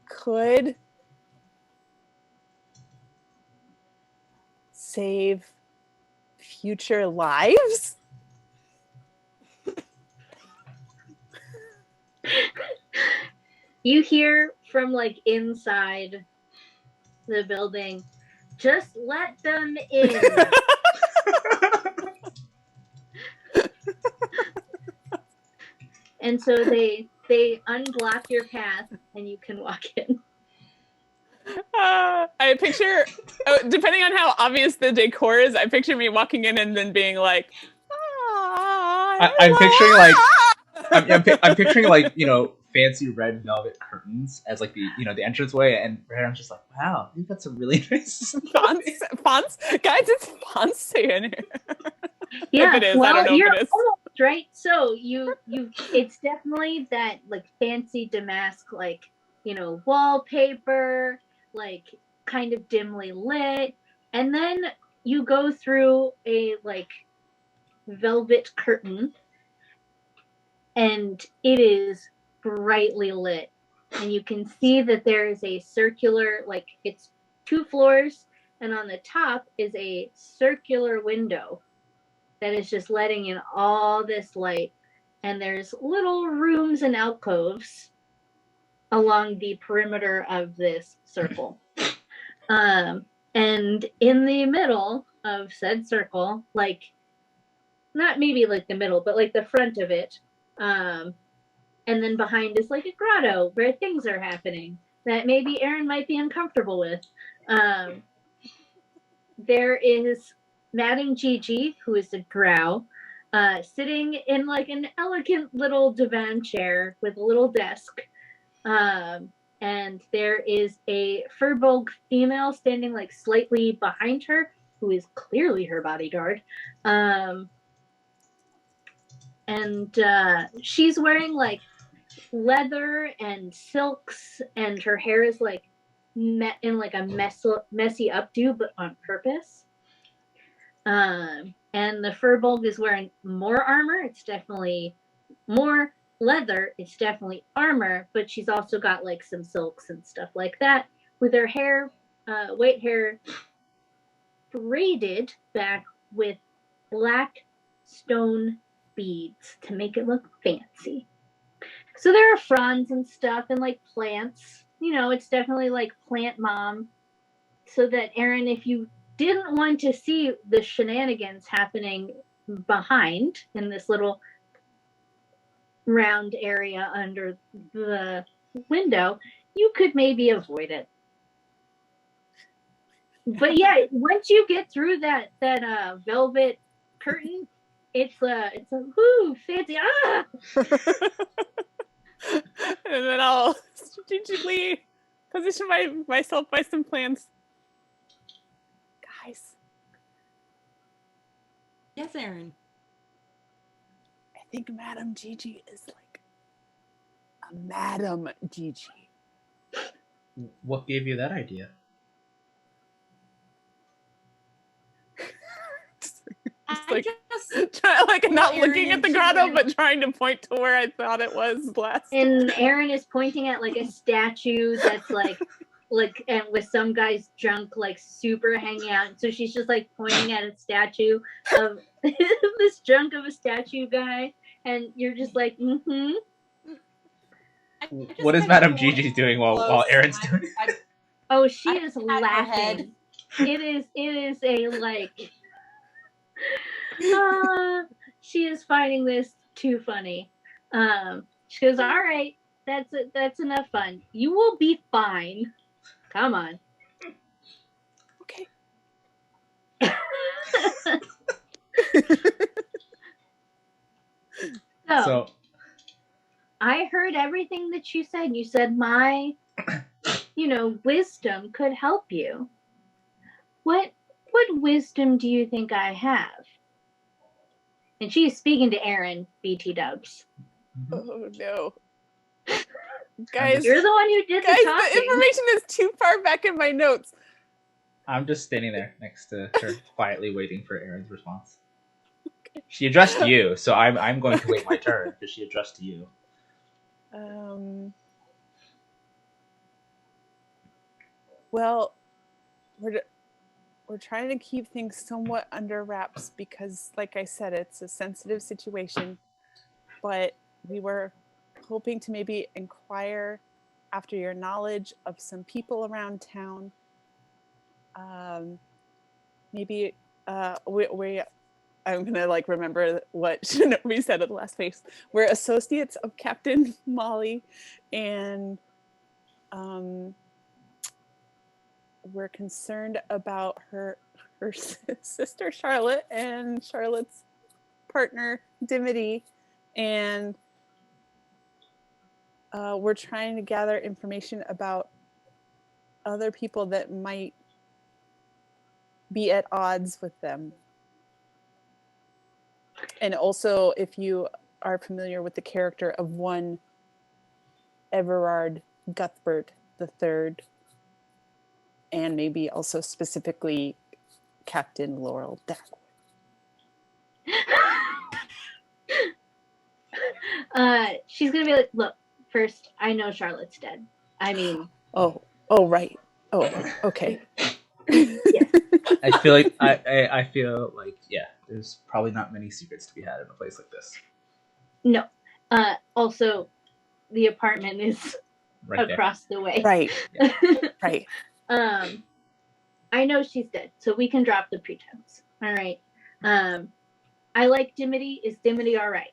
could save future lives. you hear from like inside the building, just let them in. And so they unblock your path and you can walk in. I picture, depending on how obvious the decor is, I picture me walking in and then being like, I'm picturing like I'm picturing like, you know, fancy red velvet curtains as like the, you know, the entranceway, and I'm just like, wow, you've got some really nice fonts, guys, it's fonts in here. Yeah, If it is, well, I don't know you're if it is. almost right. So you it's definitely that like fancy damask, like, you know, wallpaper, like kind of dimly lit, and then you go through a like velvet curtain, and it is brightly lit, and you can see that there is a circular, like it's 2 floors, and on the top is a circular window that is just letting in all this light, and there's little rooms and alcoves along the perimeter of this circle. And in the middle of said circle, like not maybe like the middle, but like the front of it, and then behind is like a grotto where things are happening that maybe Erin might be uncomfortable with. There is Madame Gigi, who is a drow, sitting in like an elegant little divan chair with a little desk. And there is a furbolg female standing like slightly behind her, who is clearly her bodyguard. And she's wearing like leather and silks, and her hair is like in like a messy updo, but on purpose. And the furbolg is wearing more armor. It's definitely more leather. It's definitely armor, but she's also got like some silks and stuff like that, with her hair, white hair, braided back with black stone beads to make it look fancy. So there are fronds and stuff and like plants. You know, it's definitely like plant mom. So that Erin, if you didn't want to see the shenanigans happening behind in this little round area under the window, you could maybe avoid it. But yeah, once you get through that velvet curtain, it's a whoo fancy And then I'll strategically position myself by some plants. Guys, Yes, Erin. I think Madame Gigi is like a Madame Gigi. What gave you that idea? Just I like, just not Aaron looking at the into grotto, it. but trying to point to where I thought it was last. And Erin is pointing at like a statue that's like and with some guy's junk like super hanging out. So she's just like pointing at a statue of this junk of a statue guy, and you're just like, mm-hmm. What is Madame Gigi doing while Aaron's doing it? Oh, she I is pat her head. laughing. It is a like she is finding this too funny. She goes, all right, that's enough fun. You will be fine. Come on. Okay. So I heard everything that you said. You said my, wisdom could help you. What wisdom do you think I have? And she's speaking to Erin, BT dubs. Oh no. Guys, You're the one who did the talking. The information is too far back in my notes. I'm just standing there next to her, quietly waiting for Aaron's response. She addressed you, so I'm going to wait my turn because she addressed you. Well, we're trying to keep things somewhat under wraps because, like I said, it's a sensitive situation. But we were hoping to maybe inquire after your knowledge of some people around town. Maybe I'm gonna like remember what Shinobi said at the last face. We're associates of Captain Molly, and we're concerned about her sister Charlotte and Charlotte's partner Dimity, and we're trying to gather information about other people that might be at odds with them. And also, if you are familiar with the character of one Everard Guthbert III, and maybe also specifically Captain Laurel Dagwood. She's gonna be like, look, first, I know Charlotte's dead. I mean, oh, right. Oh, okay. Yeah. I feel like I feel like there's probably not many secrets to be had in a place like this. No. Also, the apartment is Right across the way. Right. Yeah. Right. I know she's dead, so we can drop the pretense. All right. I like Dimity. Is Dimity all right?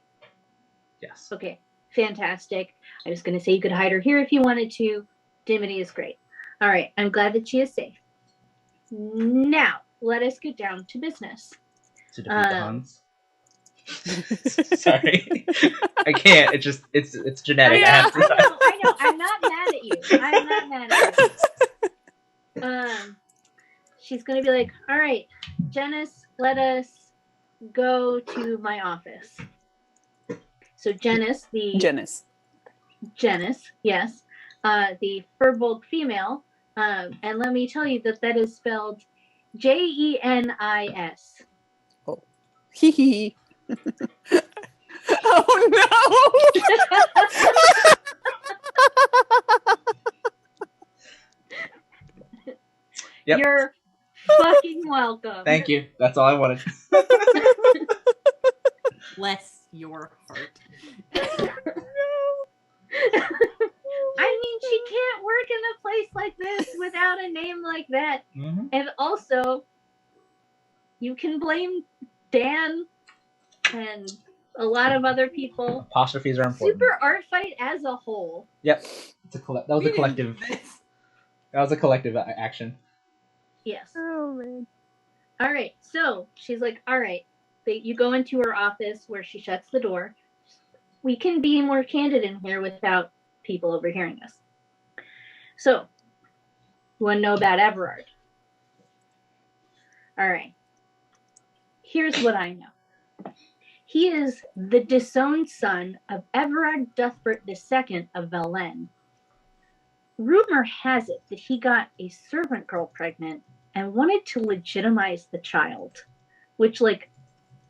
Yes. Okay. Fantastic. I was going to say you could hide her here if you wanted to. Dimity is great. All right. I'm glad that she is safe. Now, let us get down to business. To defeat the Huns. Sorry, I can't. It's genetic. Yeah. I know. I'm not mad at you. She's gonna be like, all right, Janice, let us go to my office. So Janice, yes, the furbolg female, and let me tell you that is spelled Jenis. Oh, hee hee. Oh no! Yep. You're fucking welcome. Thank you. That's all I wanted. Bless your heart. I mean, she can't work in a place like this without a name like that. Mm-hmm. And also, you can blame Dan and a lot of other people. Apostrophes are important. Super Art Fight as a whole. Yep. That was a collective. That was a collective action. Yes. Oh man. All right. So she's like, all right. You go into her office where she shuts the door. We can be more candid in here without people overhearing us. So, you want to know about Everard? All right. Here's what I know. He is the disowned son of Everard Duthbert II of Velen. Rumor has it that he got a servant girl pregnant and wanted to legitimize the child, which, like,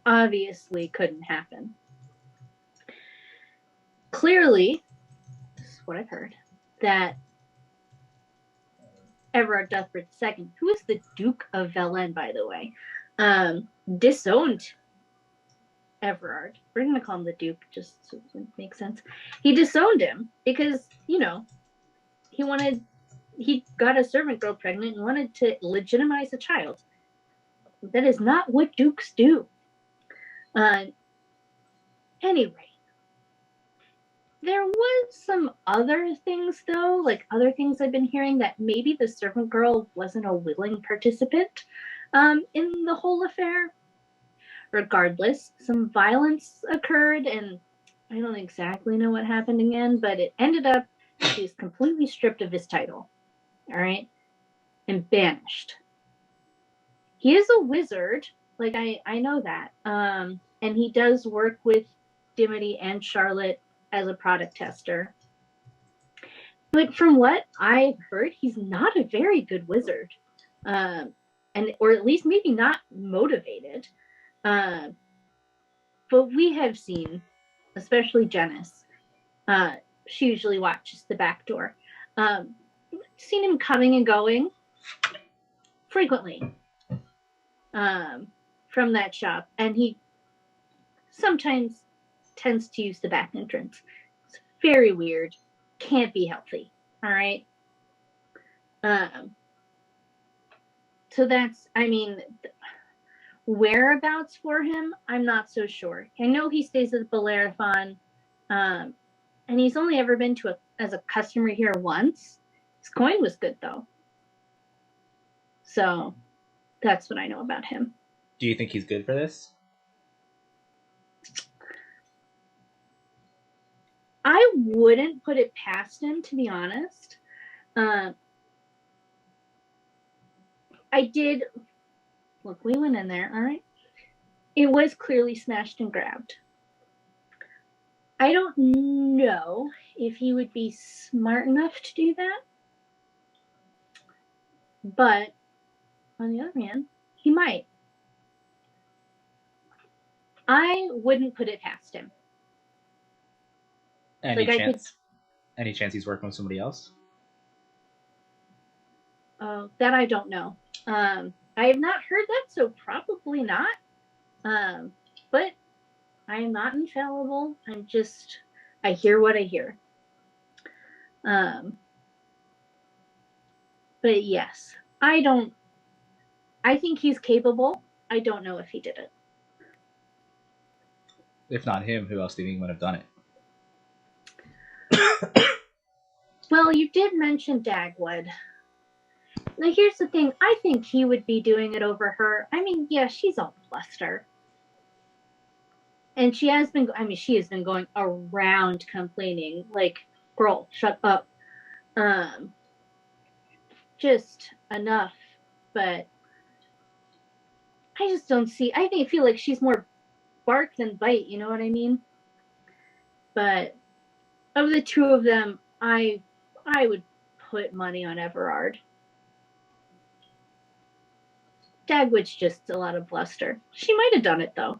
obviously couldn't happen. Clearly, this is what I've heard, that Everard Duthbert II, who is the Duke of Velen, by the way, disowned Everard. We're going to call him the Duke, just so it makes sense. He disowned him because, you know, he got a servant girl pregnant and wanted to legitimize a child. That is not what dukes do. Anyway, there was some other things, though, like other things I've been hearing, that maybe the servant girl wasn't a willing participant in the whole affair. Regardless, some violence occurred, and I don't exactly know what happened again, but it ended up he was completely stripped of his title, all right, and banished. He is a wizard, like I know that, and he does work with Dimity and Charlotte as a product tester. But from what I've heard, he's not a very good wizard, or at least maybe not motivated. But we have seen, especially Janice, she usually watches the back door. Seen him coming and going frequently from that shop, and he sometimes tends to use the back entrance. It's very weird. Can't be healthy. All right. So that's, I mean, whereabouts for him, I'm not so sure. I know he stays at the Bellerophon, and he's only ever been to as a customer here once. His coin was good, though. So that's what I know about him. Do you think he's good for this? I wouldn't put it past him, to be honest. I did... Look, we went in there, all right? It was clearly smashed and grabbed. I don't know if he would be smart enough to do that. But, on the other hand, he might. I wouldn't put it past him. Any chance he's working with somebody else? That I don't know. I have not heard that, so probably not. But I am not infallible. I hear what I hear. But yes, I think he's capable. I don't know if he did it. If not him, who else do you think would have done it? Well, you did mention Dagwood. Now, here's the thing. I think he would be doing it over her. I mean, yeah, she's all fluster. And she has been going around complaining, like, girl, shut up. Just enough. But I just don't see, I feel like she's more bark than bite, you know what I mean? But of the two of them, I would put money on Everard. Dagwood's just a lot of bluster. She might have done it, though.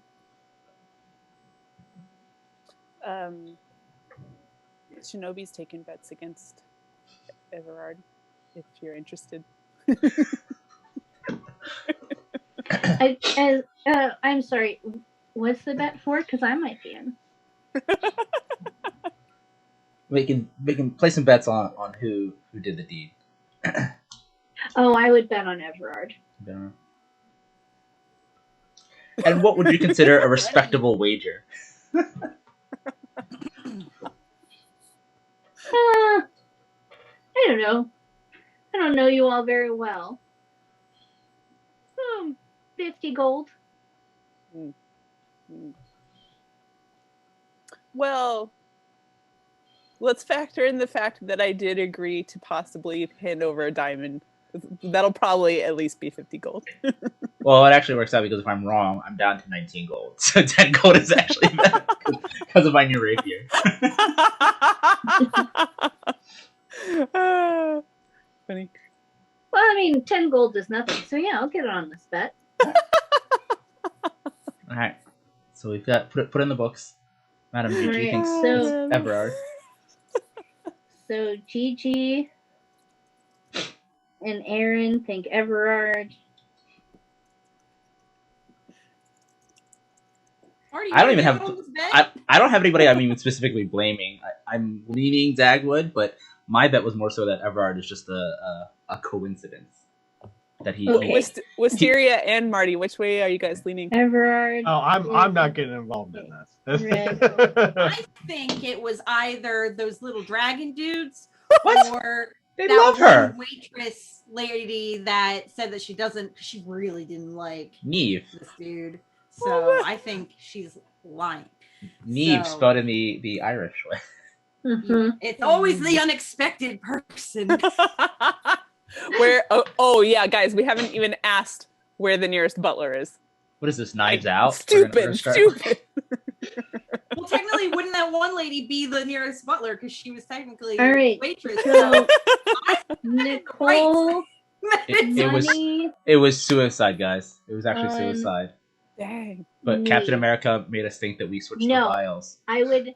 Shinobi's taken bets against Everard, if you're interested. I'm sorry. What's the bet for? Because I might be in. We can play some bets on who did the deed. Oh, I would bet on Everard. Yeah. And what would you consider a respectable wager? I don't know. I don't know you all very well. 50 gold. Well, let's factor in the fact that I did agree to possibly hand over a diamond That'll probably at least be 50 gold. Well, it actually works out because if I'm wrong, I'm down to 19 gold. So 10 gold is actually better because of my new rapier. Funny. Well, I mean, 10 gold is nothing. So yeah, I'll get on this bet. All right. So we've got put in the books. Madam Gigi Alright, thinks so- it's Everard. So Gigi and Erin think Everard. Marty, I don't you even wanna have- get on this bet? I don't have anybody I'm even specifically blaming. I'm leaning Dagwood, but my bet was more so that Everard is just a coincidence. That he. Okay. Wisteria and Marty, which way are you guys leaning? Everard. Oh, I'm not getting involved in this. I think it was either those little dragon dudes What? or They that love her. one waitress lady that said that she doesn't, she really didn't like Neve. this dude. So I think she's lying. Neve So- spelled in the Irish way. Mhm. It's always the unexpected person. Where? Oh yeah, guys, we haven't even asked where the nearest butler is. What is this? Knives Out? Stupid. Well, technically, wouldn't that one lady be the nearest butler because she was technically All right, waitress? So Nicole, It Money, was suicide, guys. It was actually Um, suicide. Dang. But me. Captain America made us think that we switched No. the vials. I would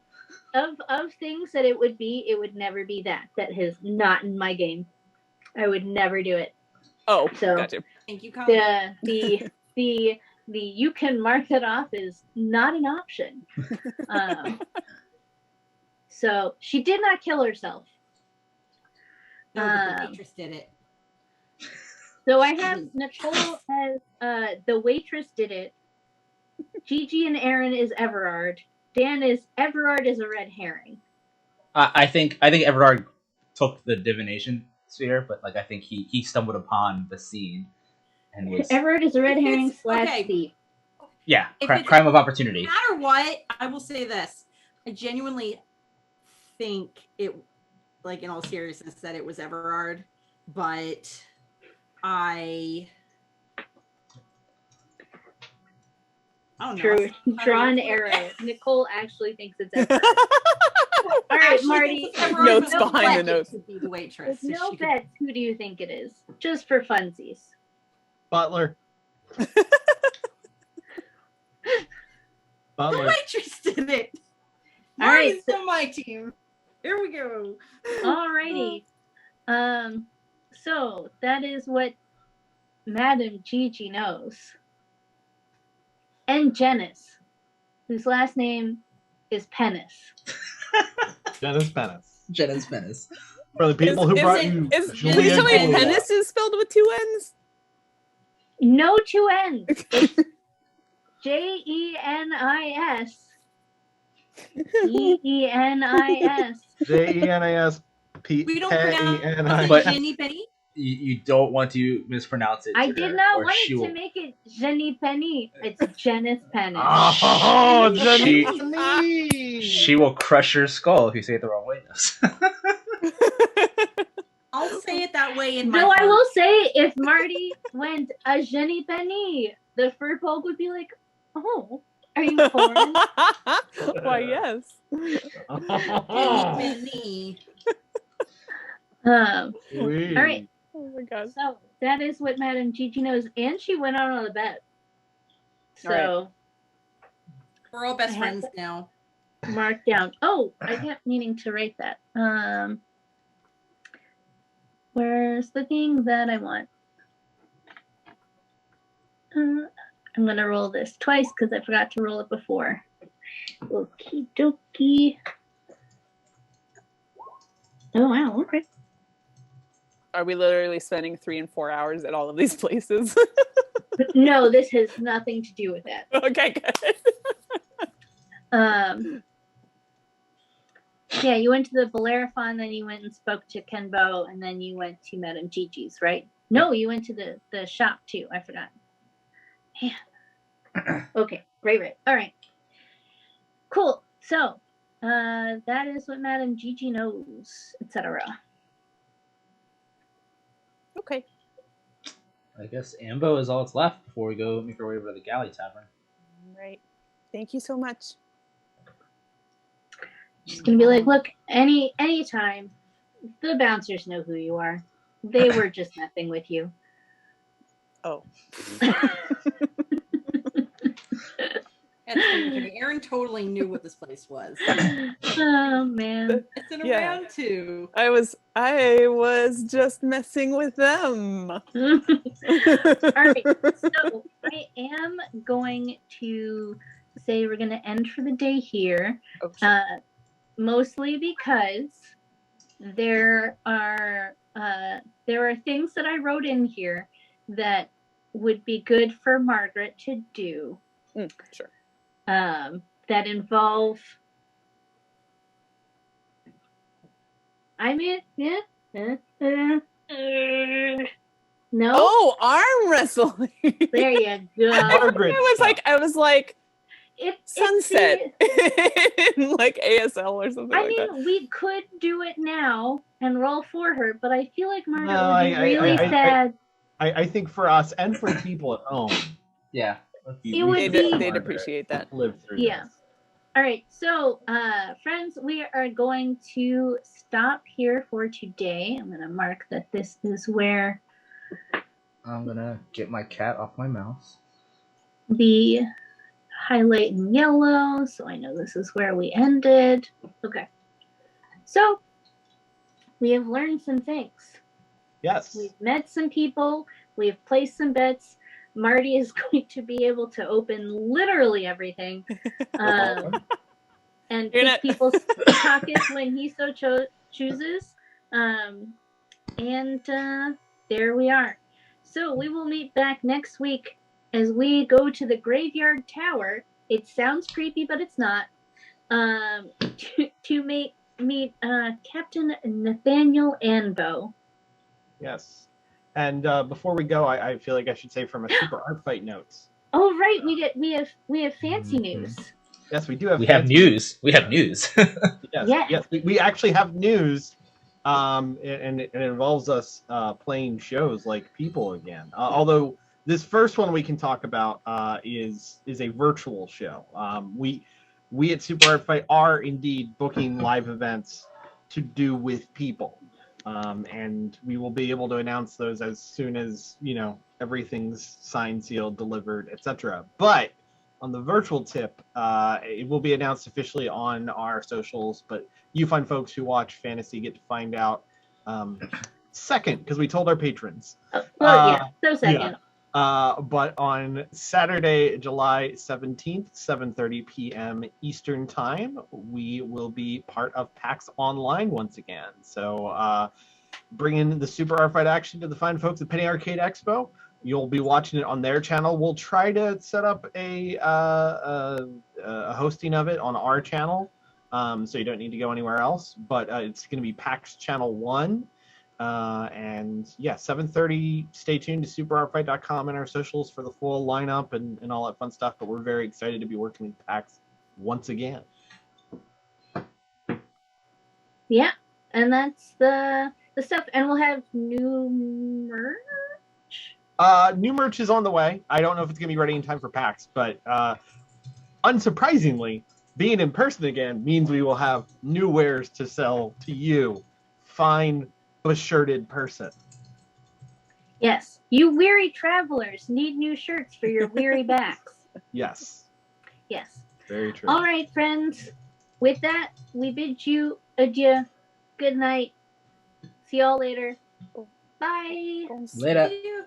of things that it would never be that. That is not in my game. I would never do it. Oh, So- gotcha. Thank you, Colin. The you can mark it off is not an option. So she did not kill herself. No, but the waitress did it. So I have Nicole as the waitress did it. Gigi and Erin is Everard. Dan is Everard is a red herring. I think Everard took the divination sphere, but like I think he stumbled upon the scene and was Everard is a red If herring it's- slash okay. thief. If it's- crime of opportunity. No matter what, I will say this. I genuinely think it, like in all seriousness, that it was Everard, but I don't know. Draw an arrow. Nicole actually thinks it's Everard. All right, Actually, Marty. it's Everard, Notes but no behind the bet notes. it could be the waitress. With so no she could- bets, who do you think it is? Just for funsies. Butler. The Butler. waitress did it. All right, Marty's on my team. Here we go. Alrighty. So that is what Madam Gigi knows. And Janice, whose last name is Pennis. Dennis Pennis. Jenna's Venice. For the people who brought you Can you Julia tell me Julia. penis is spelled with 2 N's? No two N's. Jenis. Eenis. Jenis. We don't pronounce P-E-N-I. But- Jenny Penny. You don't want to mispronounce it. I to did her, not or want she it to will- make it Jenny Penny. It's Janice Pennis. Oh, She- Jenny. She will crush your skull if you say it the wrong way. I'll say it that way in my Though I heart. will say, if Marty went a Jenny Penny, the fur folk would be like, "Oh, are you foreign?" Why, yes. Oh. Penny. Sweet. All right. Oh my god. So that is what Madam Gigi knows, and she went out on a bet. So We're all best I have friends it. now. mark down. Oh, I kept meaning to write that. Where's the thing that I want? I'm gonna roll this twice because I forgot to roll it before. Okie dokie. Oh wow, okay. Are we literally spending 3 and 4 hours at all of these places? No, this has nothing to do with that. Okay, good. Yeah, you went to the Bellerophon, then you went and spoke to Kenbo, and then you went to Madame Gigi's, right? No, you went to the shop too. I forgot. Man. Okay, right. All right. Cool. So, that is what Madame Gigi knows, etc. Okay. I guess Ambo is all that's left before we go make our way over to the Galley Tavern. Right. Thank you so much. She's gonna be like, look, anytime, the bouncers know who you are. They were just messing with you. Oh. That's funny. Erin totally knew what this place was. Oh man. It's in Yeah. around too. I was just messing with them. All right. So I am going to say we're going to end for the day here. Oh, sure. Mostly because there are things that I wrote in here that would be good for Margaret to do. Sure. That involve. I mean, no. Oh, arm wrestling. There you go. Margaret I was like It's Sunset in like ASL or something I like mean, that. we could do it now and roll for her, but I feel like Margaret No, would be really sad. I think for us and for people at home, Yeah. It would be- They'd appreciate that. live through Yeah. this. All right, so friends, we are going to stop here for today. I'm going to mark that this is where I'm gonna get my cat off my mouse. the highlight in yellow, so I know this is where we ended. Okay. So we have learned some things. Yes. We've met some people. We've placed some bets. Marty is going to be able to open literally everything and You're pick not- people's pockets when he so chooses. And there we are. So we will meet back next week as we go to the Graveyard Tower. It sounds creepy, but it's not. To meet Captain Nathaniel Anbo. Yes. And before we go, I feel like I should say from a super art fight notes. Oh right, we have fancy news. Yes, we do have. We have fancy- news. We have news. Yes, Yeah. yes, we actually have news, and it involves us playing shows like people again. Although this first one we can talk about is a virtual show. We at Super Art Fight are indeed booking live events to do with people, and we will be able to announce those as soon as everything's signed, sealed, delivered, etc. But on the virtual tip, it will be announced officially on our socials, but you fine folks who watch Fantasy get to find out second, because we told our patrons. So second. But on Saturday, July 17th, 7:30 p.m. Eastern Time, we will be part of PAX Online once again. So bringing the Super Art Fight action to the fine folks at Penny Arcade Expo. You'll be watching it on their channel. We'll try to set up a hosting of it on our channel, so you don't need to go anywhere else. But it's going to be PAX Channel 1. And yeah, 7:30. Stay tuned to superartfight.com and our socials for the full lineup and all that fun stuff. But we're very excited to be working with PAX once again. Yeah, and that's the stuff. And we'll have new merch. New merch is on the way. I don't know if it's gonna be ready in time for PAX, but unsurprisingly, being in person again means we will have new wares to sell to you, fine beshirted person. Yes, you weary travelers need new shirts for your weary backs. Yes, Yes. very true. All right, friends. With that, we bid you adieu. Good night. See y'all later. Bye. Later. See you.